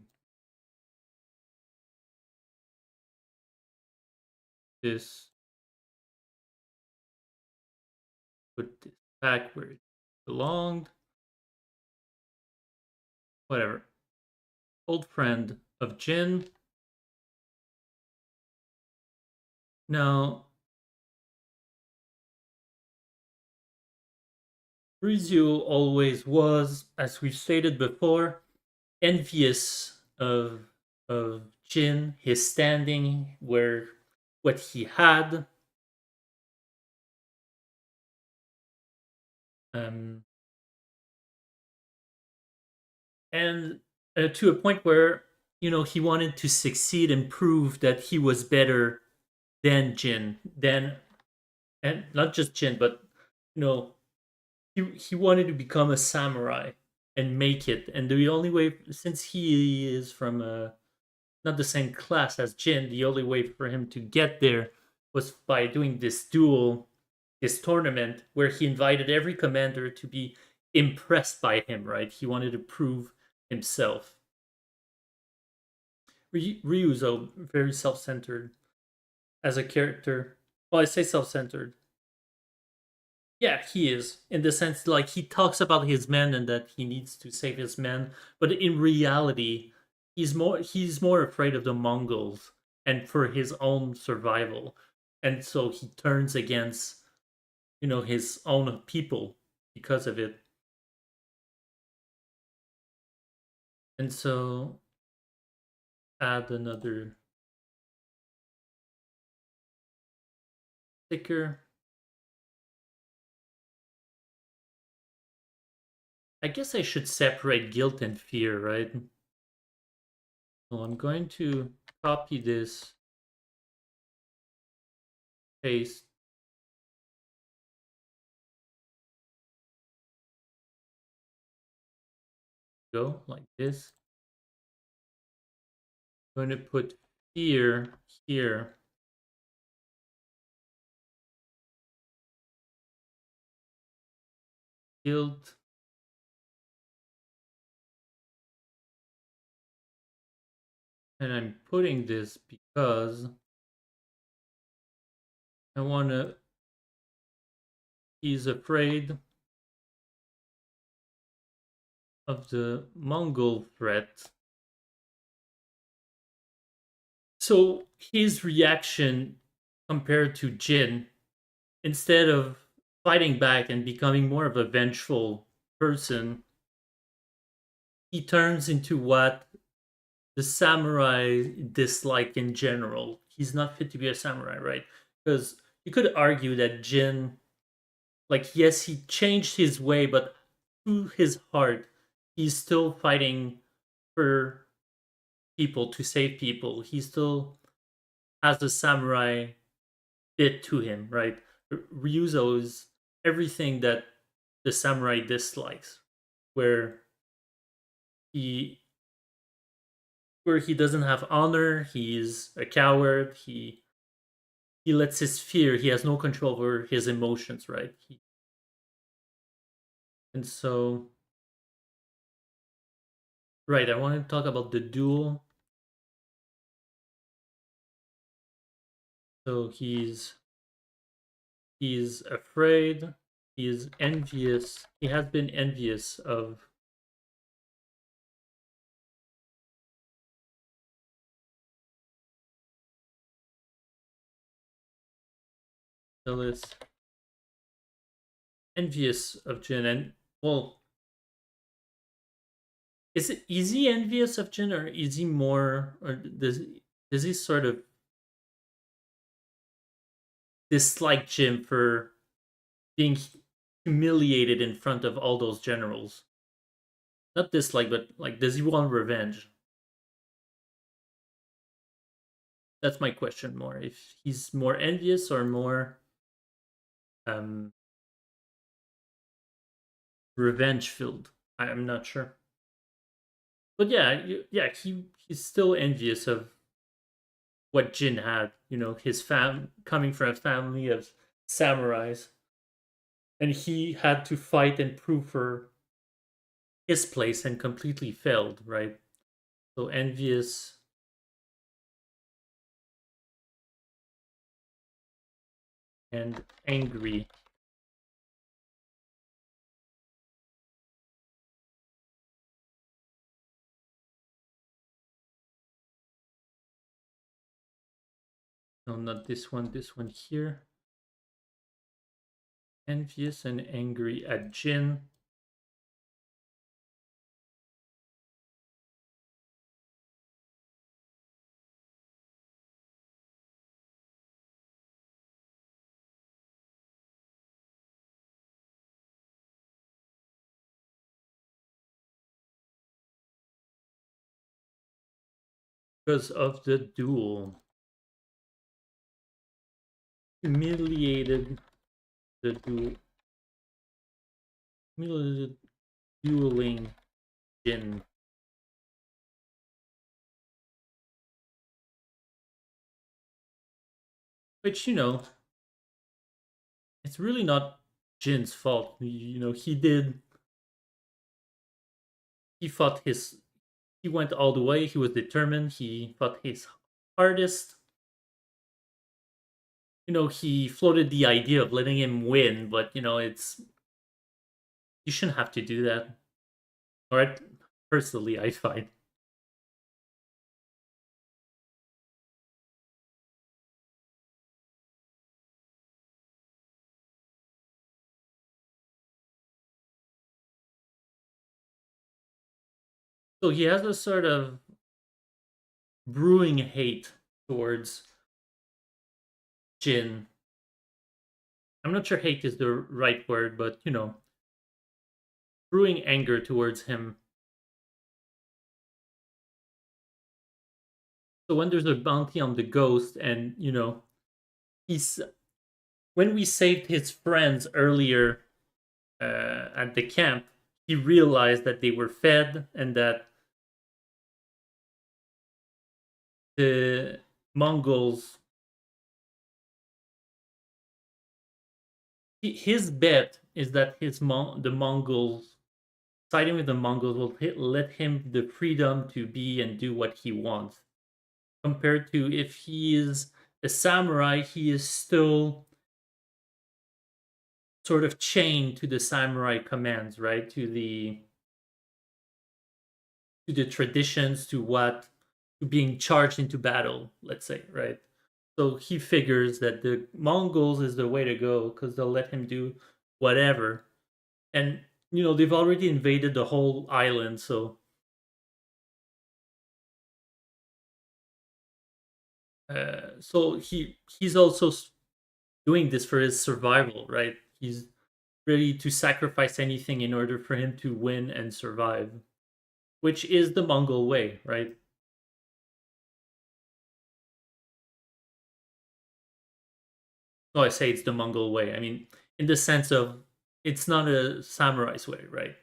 this, put this back where it belonged. Whatever. Old friend of Jin. Now, Rizio always was, as we've stated before, envious of Jin, his standing, where what he had. Um, and to a point where he wanted to succeed and prove that he was better than Jin, and not just Jin, but he wanted to become a samurai and make it. And the only way, since he is from not the same class as Jin, the only way for him to get there was by doing this duel, this tournament, where he invited every commander to be impressed by him. Right? He wanted to prove himself. Ryuzo, very self-centered as a character. Well, I say self-centered. Yeah, he is, in the sense like he talks about his men and that he needs to save his men, but in reality, he's more afraid of the Mongols and for his own survival, and so he turns against his own people because of it. And so add another sticker. I guess I should separate guilt and fear, right? So I'm going to copy this, paste, go like this. I'm going to put fear here. Guilt. And I'm putting this because I want to, he's afraid of the Mongol threat. So his reaction compared to Jin, instead of fighting back and becoming more of a vengeful person, he turns into what the samurai dislike in general. He's not fit to be a samurai, right? Because you could argue that Jin, like, yes, he changed his way, but through his heart, he's still fighting for people, to save people. He still has the samurai bit to him, right? Ryuzo is everything that the samurai dislikes, where he he doesn't have honor, he's a coward, he lets his fear, he has no control over his emotions, right? And so, right, I want to talk about the duel. So he's afraid, he is envious, he has been envious of Phyllis, envious of Jin, and well, is he envious of Jin, or is he more, or does he sort of dislike Jin for being humiliated in front of all those generals? Not dislike, but like, does he want revenge? That's my question more. If he's more envious or more um revenge filled. I'm not sure. But yeah, yeah, he's still envious of what Jin had. You know, his coming from a family of samurais, and he had to fight and prove for his place and completely failed. Right. So envious and angry. No, not this one. This one here. Envious and angry at Jin. Because of the duel. Humiliated the duel. Humiliated dueling Jin. Which, you know, it's really not Jin's fault. You know, he fought he went all the way, he was determined, he fought his hardest. You know, he floated the idea of letting him win, but you know, you shouldn't have to do that. Or personally, I find. So he has a sort of brewing hate towards Jin. I'm not sure hate is the right word, but you know, brewing anger towards him. So when there's a bounty on the ghost, and you know, he's when we saved his friends earlier at the camp, he realized that they were fed and that the Mongols. His bet is that the Mongols siding with the Mongols will let him the freedom to be and do what he wants. Compared to if he is a samurai, he is still sort of chained to the samurai commands, right? To the traditions, to being charged into battle, let's say, right? So he figures that the Mongols is the way to go because they'll let him do whatever. And you know, they've already invaded the whole island, so he's also doing this for his survival, right? He's ready to sacrifice anything in order for him to win and survive, which is the Mongol way, right? No, I say it's the Mongol way. I mean, in the sense of it's not a samurai's way, right?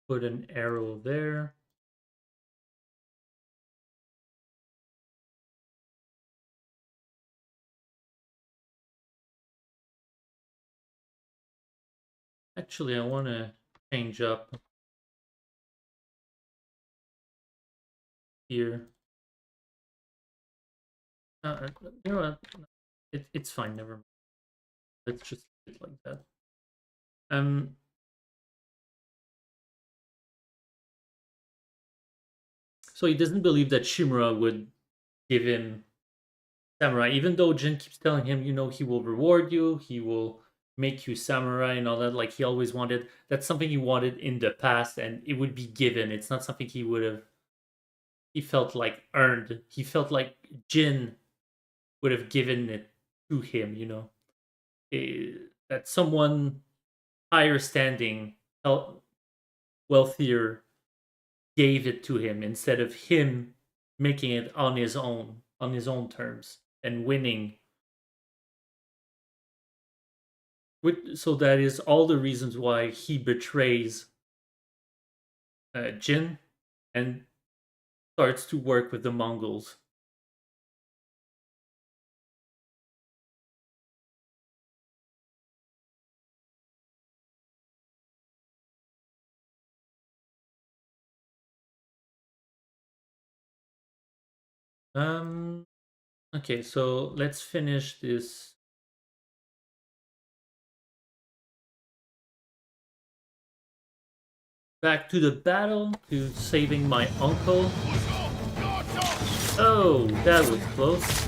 Put an arrow there. Actually, I want to change up here. You know what? It's fine. Never mind. Let's just leave it like that. So he doesn't believe that Shimura would give him samurai, even though Jin keeps telling him, you know, he will reward you, he will make you samurai and all that. Like he always wanted. That's something he wanted in the past, and it would be given. It's not something he would have. He felt like earned. He felt like Jin would have given it to him. You know, that someone higher standing, wealthier, gave it to him instead of him making it on his own terms and winning. So that is all the reasons why he betrays Jin and starts to work with the Mongols. Okay, so let's finish this. Back to the battle, to saving my uncle. Oh, that was close.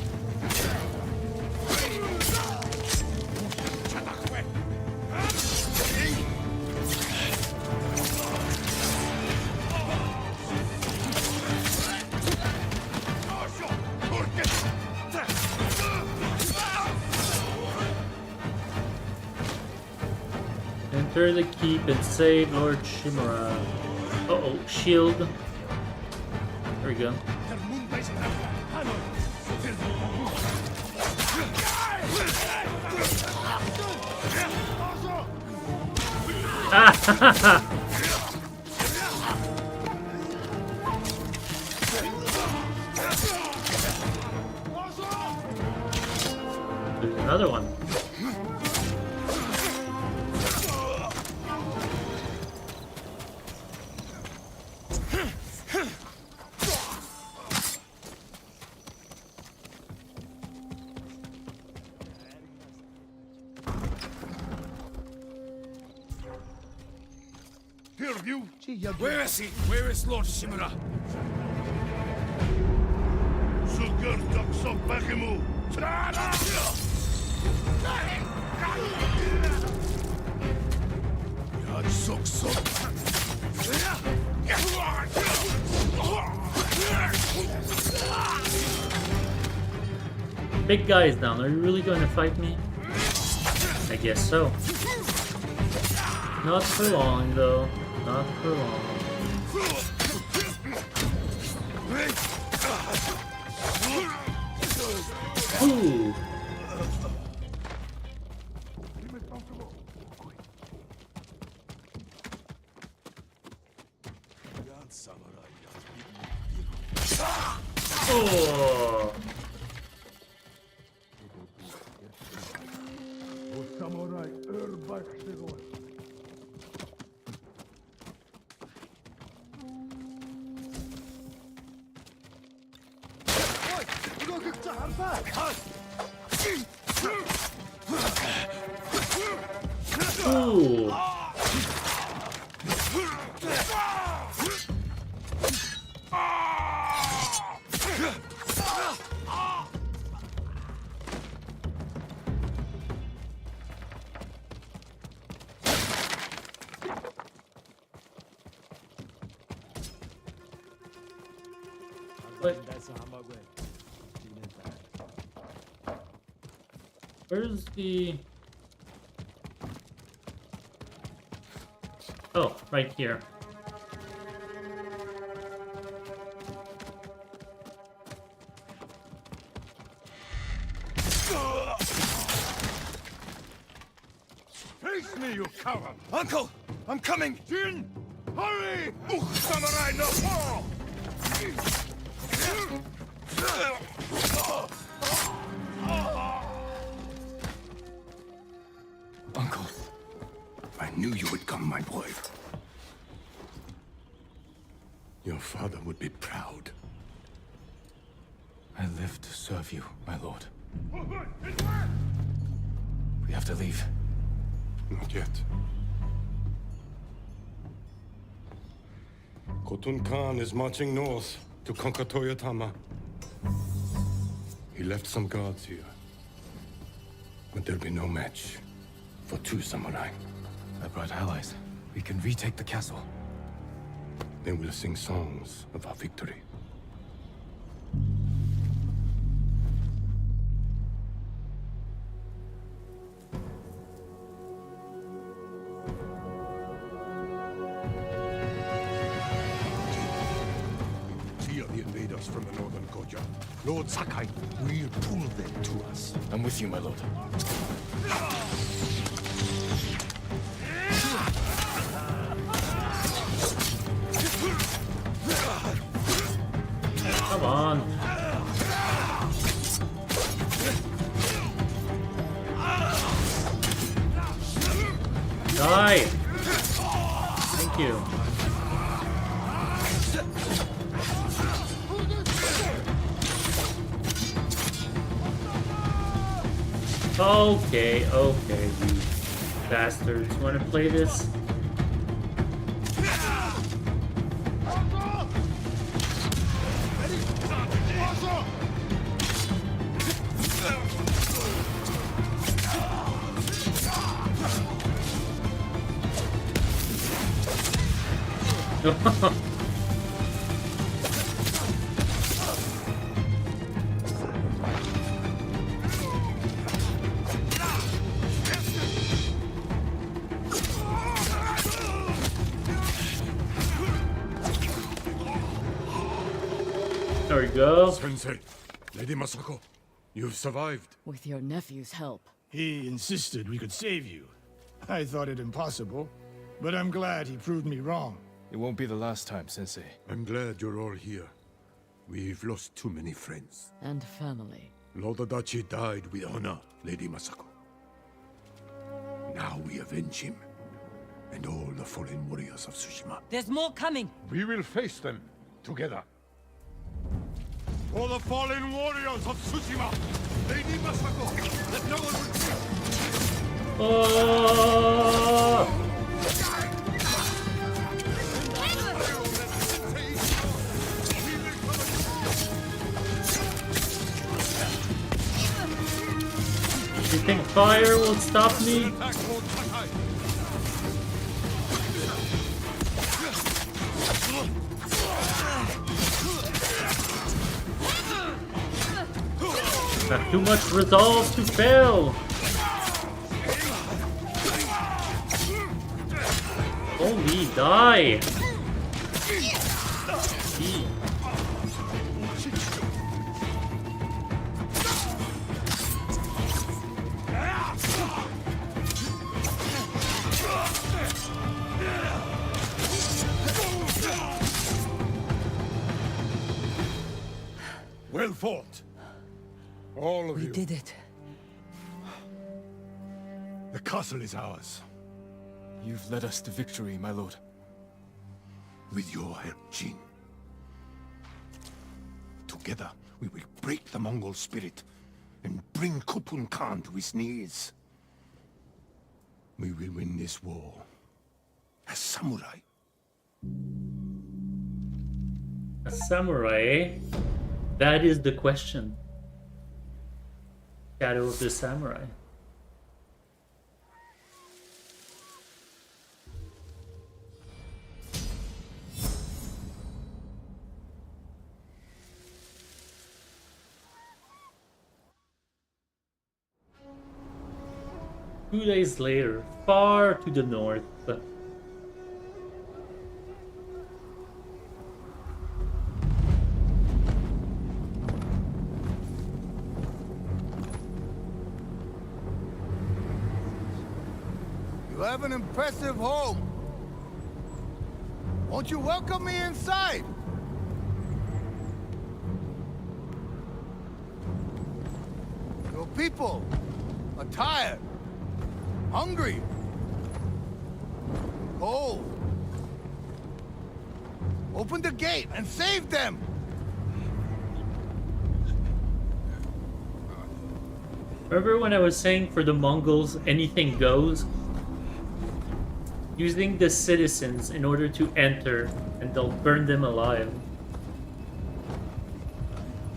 Enter the keep and save Lord Shimura. Uh-oh, shield. There we go. Ah! There's another one. Where is he? Where is Lord Shimura? Big guy is down. Are you really going to fight me? I guess so. Not for long, though. Not for long. Ooh. Oh. Ooh. What? Where's the... Oh, right here. Face me, you coward! Uncle! I'm coming! Jin! Hurry! Samurai no more! Uncle, I knew you would come, my boy. Your father would be proud. I live to serve you, my lord. We have to leave. Not yet. Khotun Khan is marching north to conquer Toyotama. He left some guards here. But there'll be no match for 2 samurai. I brought allies. We can retake the castle. They will sing songs of our victory. We are the invaders from the northern Goja. Lord Sakai will pull them to us. I'm with you, my lord. Come on. Die! Thank you. Okay, okay, you bastards. Want to play this? There we go. Sensei, Lady Masako, you've survived. With your nephew's help. He insisted we could save you. I thought it impossible, but I'm glad he proved me wrong. It won't be the last time, Sensei. I'm glad you're all here. We've lost too many friends. And family. Lord Adachi died with honor, Lady Masako. Now we avenge him, and all the fallen warriors of Tsushima. There's more coming. We will face them together. For the fallen warriors of Tsushima, Lady Masako, let no one retreat. Oh! think fire will stop me? Not too much resolve to fail. Holy die. Gee. Well fought. All of We you. did it. The castle is ours. You've led us to victory, my lord. With your help, Jin. Together, we will break the Mongol spirit and bring Kupun Khan to his knees. We will win this war as samurai. A samurai, eh? That is the question. Shadow of the Samurai. 2 days later, far to the north. You have an impressive home. Won't you welcome me inside? Your people are tired, hungry, cold. Open the gate and save them! Remember when I was saying for the Mongols, anything goes? Using the citizens in order to enter, and they'll burn them alive.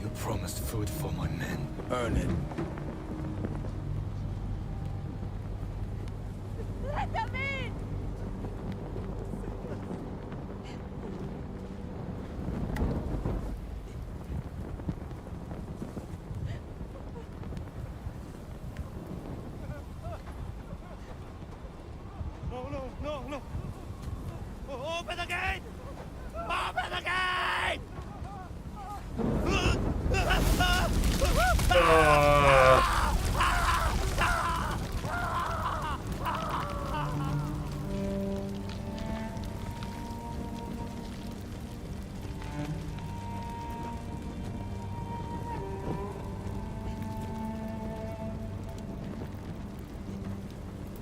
You promised food for my men. Earn it. Let them in! No! Open the gate! Open the gate!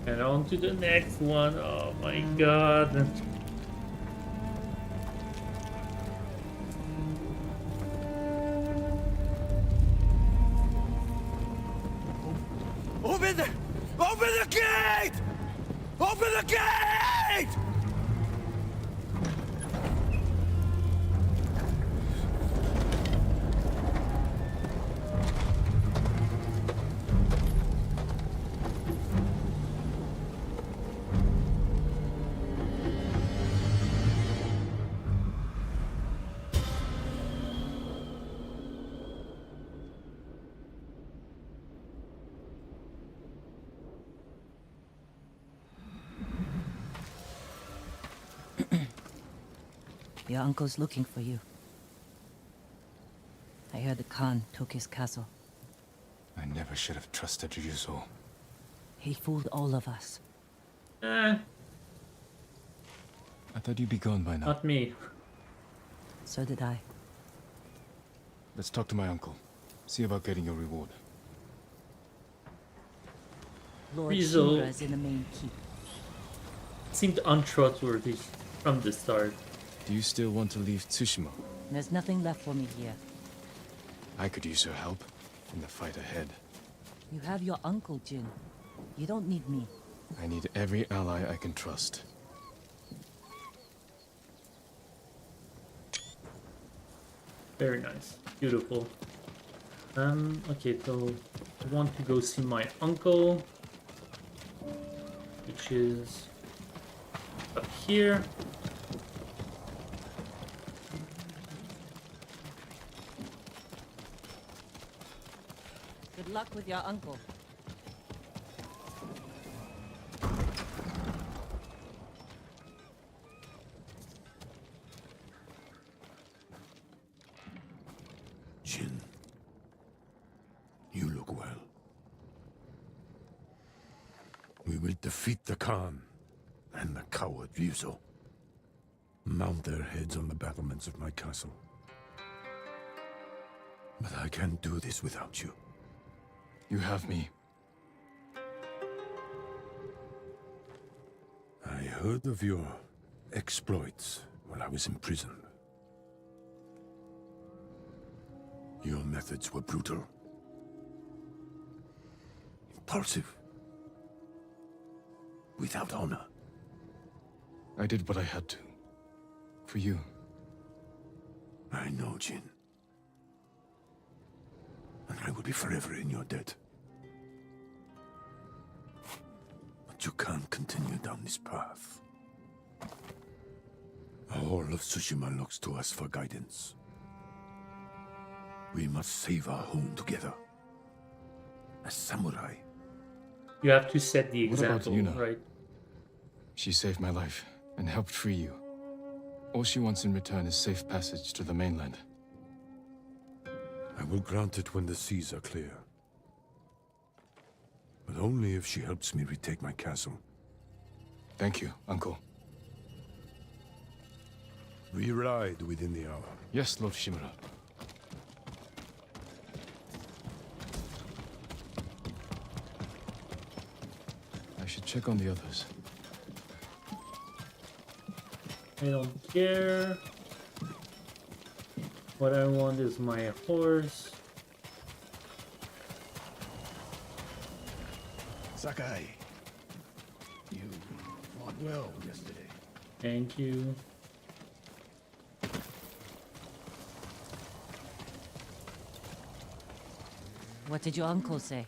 And on to the next one. Oh my god. Open the gate! Open the gate! Your uncle's looking for you. I heard the Khan took his castle. I never should have trusted Ryuzo. He fooled all of us. I thought you'd be gone by now. Not me. So did I. Let's talk to my uncle. See about getting your reward. Lord Ryuzo Shimura is in the main keep. seemed untrustworthy from the start. Do you still want to leave Tsushima? There's nothing left for me here. I could use your help in the fight ahead. You have your uncle, Jin. You don't need me. I need every ally I can trust. Very nice. Beautiful. Okay, so I want to go see my uncle, which is up here. Good luck with your uncle. Jin, you look well. We will defeat the Khan and the coward Ryuzo. Mount their heads on the battlements of my castle. But I can't do this without you. You have me. I heard of your exploits while I was in prison. Your methods were brutal. Impulsive. Without honor. I did what I had to. For you. I know, Jin. And I will be forever in your debt. But you can't continue down this path. All of Tsushima looks to us for guidance. We must save our home together. As samurai. You have to set the What about example, Yuna? right? She saved my life and helped free you. All she wants in return is safe passage to the mainland. I will grant it when the seas are clear. But only if she helps me retake my castle. Thank you, Uncle. We ride within the hour. Yes, Lord Shimura. I should check on the others. I don't care. What I want is my horse. Sakai, you fought well yesterday. Thank you. What did your uncle say?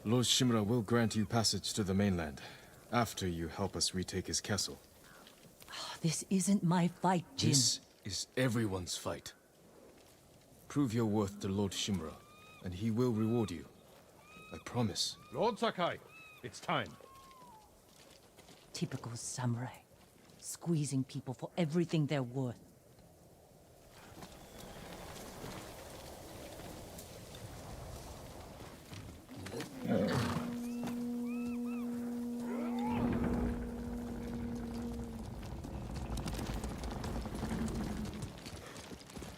Lord Shimura will grant you passage to the mainland, after you help us retake his castle. This isn't my fight, Jin. This is everyone's fight. Prove your worth to Lord Shimura, and he will reward you. I promise. Lord Sakai, it's time. Typical samurai. Squeezing people for everything they're worth.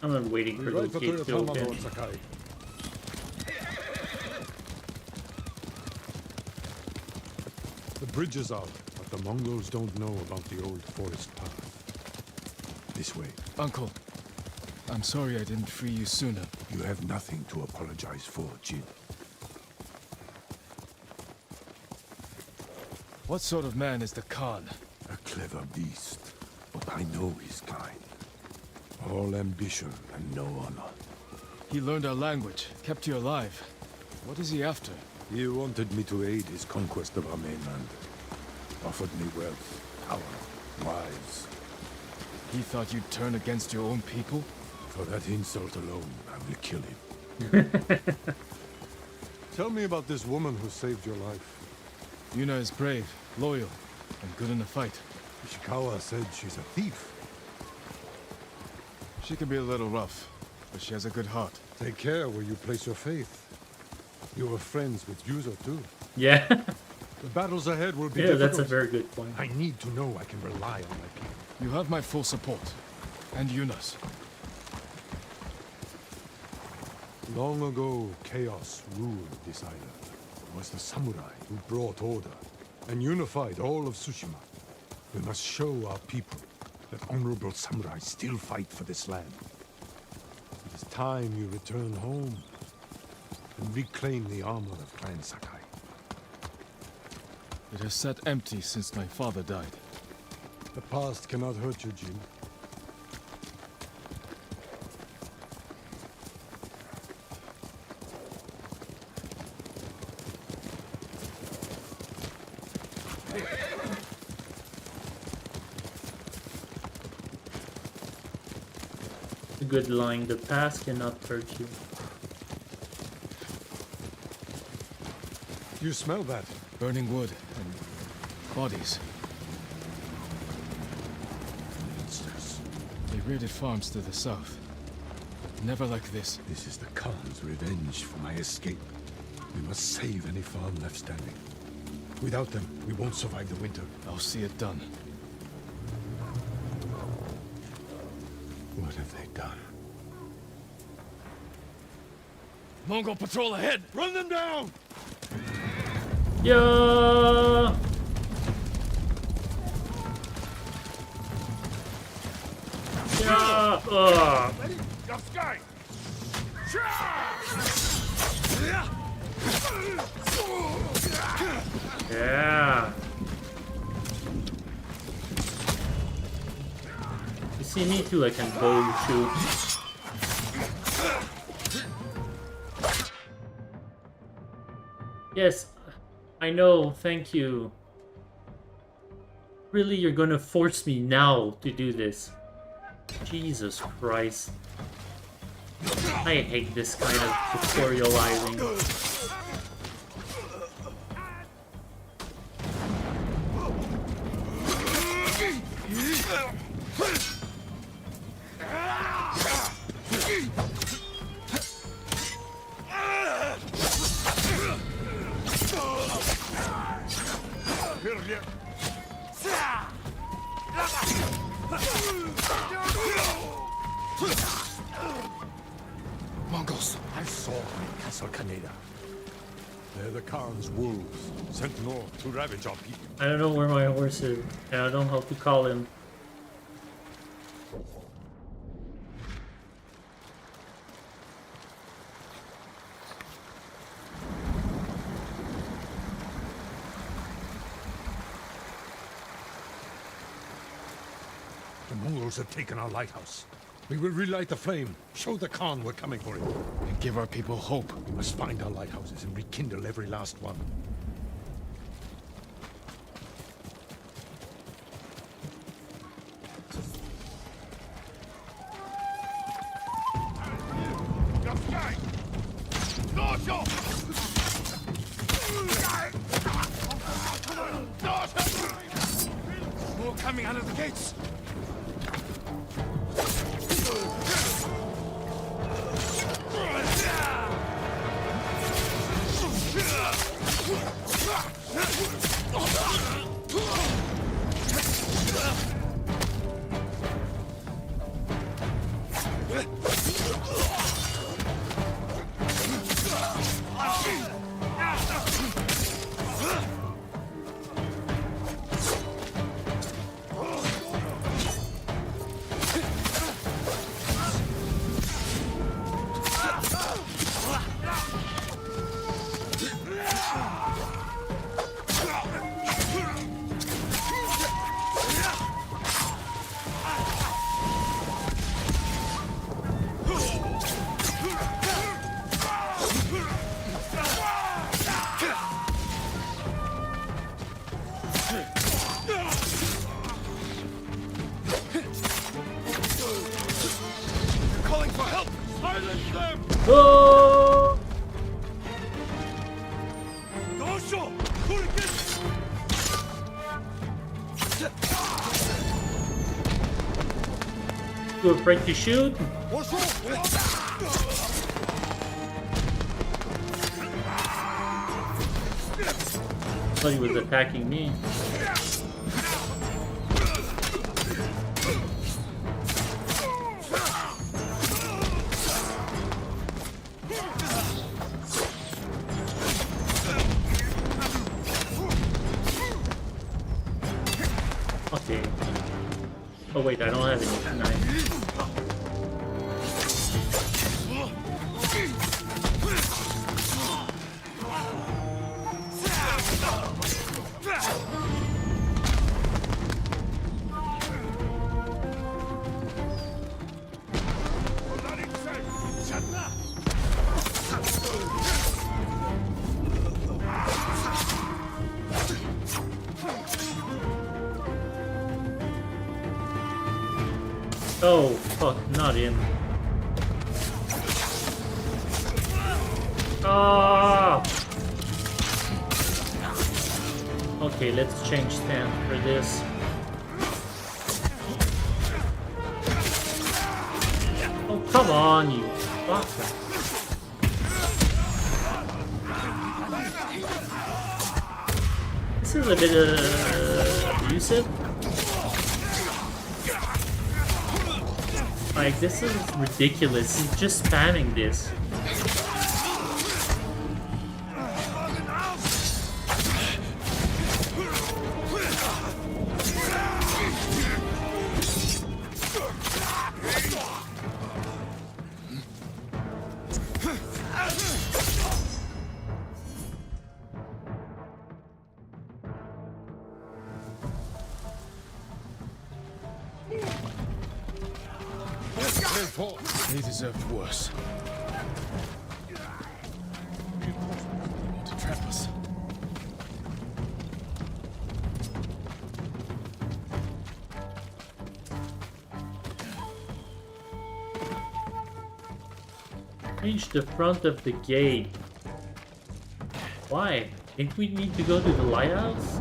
I'm not waiting for those gates to open. Lord Sakai. The bridge is out, but the Mongols don't know about the old forest path. This way. Uncle, I'm sorry I didn't free you sooner. You have nothing to apologize for, Jin. What sort of man is the Khan? A clever beast, but I know his kind. All ambition and no honor. He learned our language, kept you alive. What is he after? He wanted me to aid his conquest of our mainland. Offered me wealth, power, wives. He thought you'd turn against your own people? For that insult alone, I will kill him. Tell me about this woman who saved your life. Yuna is brave, loyal, and good in a fight. Ishikawa said she's a thief. She can be a little rough, but she has a good heart. Take care where you place your faith. You were friends with Yuzo too. Yeah. The battles ahead will be Yeah, difficult. that's a very good point. I need to know I can rely on my people. You have my full support. And Yuna's. Long ago, chaos ruled this island. It was the samurai who brought order and unified all of Tsushima. We must show our people that honorable samurai still fight for this land. It is time you return home and reclaim the armor of Clan Sakai. It has sat empty since my father died. The past cannot hurt you, Jin. A good line, the past cannot hurt you. You smell that? Burning wood and bodies. Monsters. They raided farms to the south. Never like this. This is the Khan's revenge for my escape. We must save any farm left standing. Without them, we won't survive the winter. I'll see it done. What have they done? Mongol patrol ahead! Run them down! Yeah! Yeah! Ugh. Yeah! You see me too, I can bow shoot. Yes, I know, thank you. Really, you're gonna force me now to do this? Jesus Christ. I hate this kind of tutorializing. Mongols! I saw them in Castle Kaneda. They're the Khan's wolves, sent north to ravage our people. I don't know where my horse is, and I don't know how to call him. The Mongols have taken our lighthouse. We will relight the flame, show the Khan we're coming for him. And give our people hope. We must find our lighthouses and rekindle every last one. More coming out of the gates! Oh! You afraid to shoot? Thought he was attacking me. Okay. Oh wait, I don't have any knife. Oh, fuck, not him. Oh! Okay, let's change stand for this. Oh, come on, you fucker. This is a bit abusive. Like, this is ridiculous. He's just spamming this. They deserved worse. They want to trap us. Reach the front of the gate. Why? Think we need to go to the lighthouse?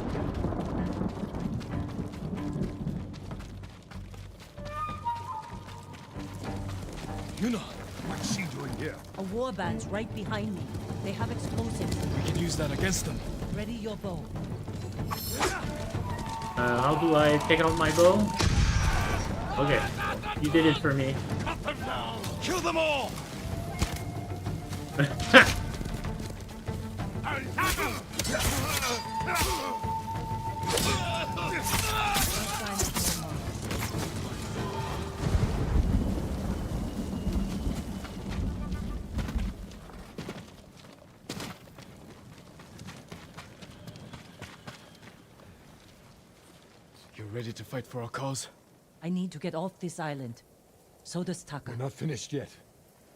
Yuna, what's she doing here? A warband's right behind me. They have explosives. We can use that against them. Ready your bow. How do I take out my bow? Okay, you did it for me. Cut them down! Kill them all! You ready to fight for our cause? I need to get off this island. So does Taka. We're not finished yet.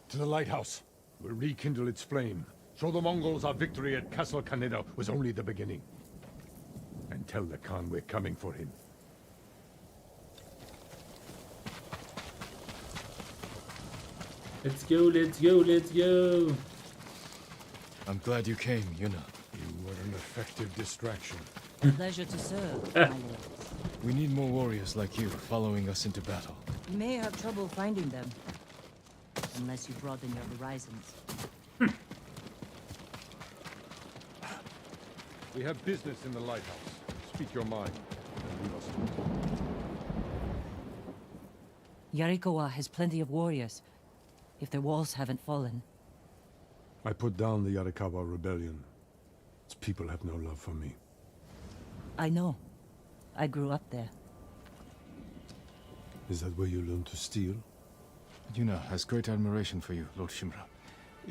To the lighthouse. We'll rekindle its flame. Show the Mongols our victory at Castle Kaneda was only the beginning. And tell the Khan we're coming for him. Let's go, let's go, let's go. I'm glad you came, Yuna. You were an effective distraction. Pleasure to serve, my lord. We need more warriors like you following us into battle. You may have trouble finding them. Unless you broaden your horizons. We have business in the lighthouse. Speak your mind, and we must talk. Yarikawa has plenty of warriors. If their walls haven't fallen. I put down the Yarikawa rebellion. Its people have no love for me. I know. I grew up there. Is that where you learned to steal? Yuna has great admiration for you, Lord Shimura.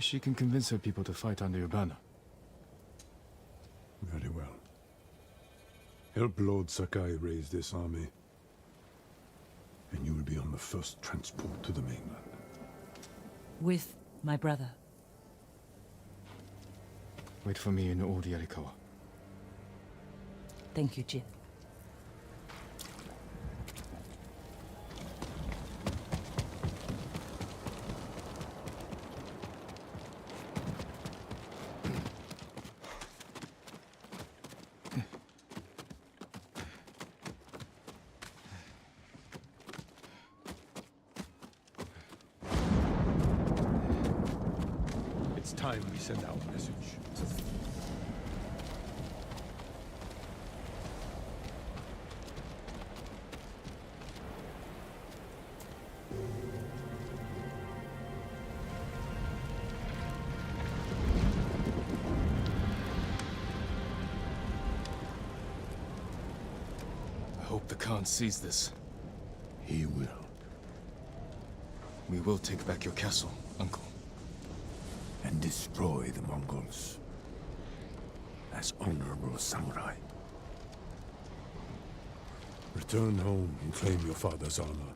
She can convince her people to fight under your banner. Very well. Help Lord Sakai raise this army. And you will be on the first transport to the mainland. With my brother. Wait for me in Old Yarikawa. Thank you, Jin. It's time we send out a message. I hope the Khan sees this. He will. We will take back your castle, Uncle. And destroy the Mongols. As honorable samurai. Return home and claim your father's honor.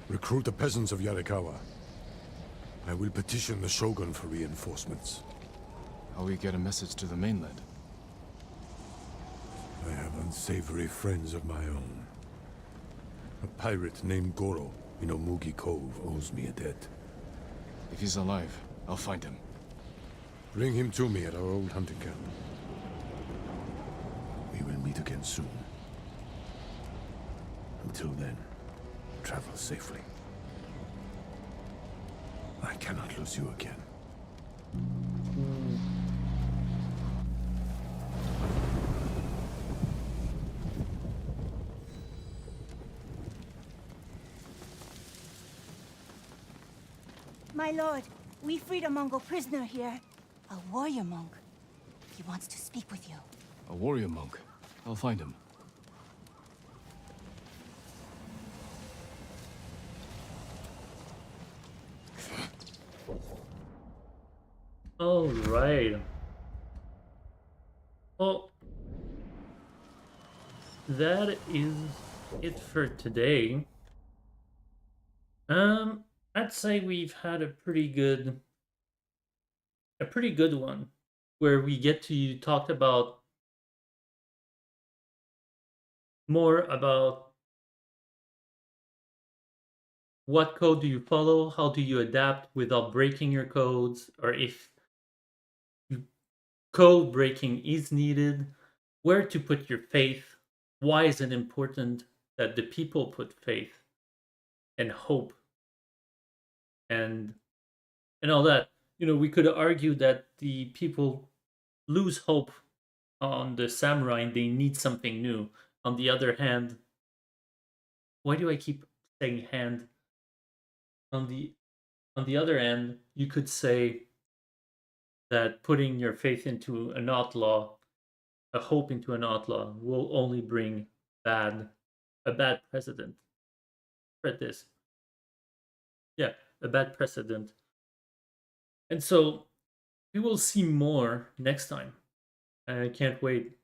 Recruit the peasants of Yarikawa. I will petition the Shogun for reinforcements. How we get a message to the mainland? I have unsavory friends of my own. A pirate named Goro in Omugi Cove owes me a debt. If he's alive, I'll find him. Bring him to me at our old hunting camp. We will meet again soon. Until then, travel safely. I cannot lose you again. My lord, we freed a Mongol prisoner here. A warrior monk. He wants to speak with you. A warrior monk. I'll find him. All right. Well, that is it for today. I'd say we've had a pretty good one where we get to talk about more about what code do you follow, how do you adapt without breaking your codes, or if code breaking is needed, where to put your faith, why is it important that the people put faith and hope and all that. We could argue that the people lose hope on the samurai and they need something new. On the other hand, why do I keep saying hand? On the other hand, you could say that putting your faith into an outlaw, a hope into an outlaw, will only bring a bad precedent. Read this. Yeah, a bad precedent. And so we will see more next time. I can't wait.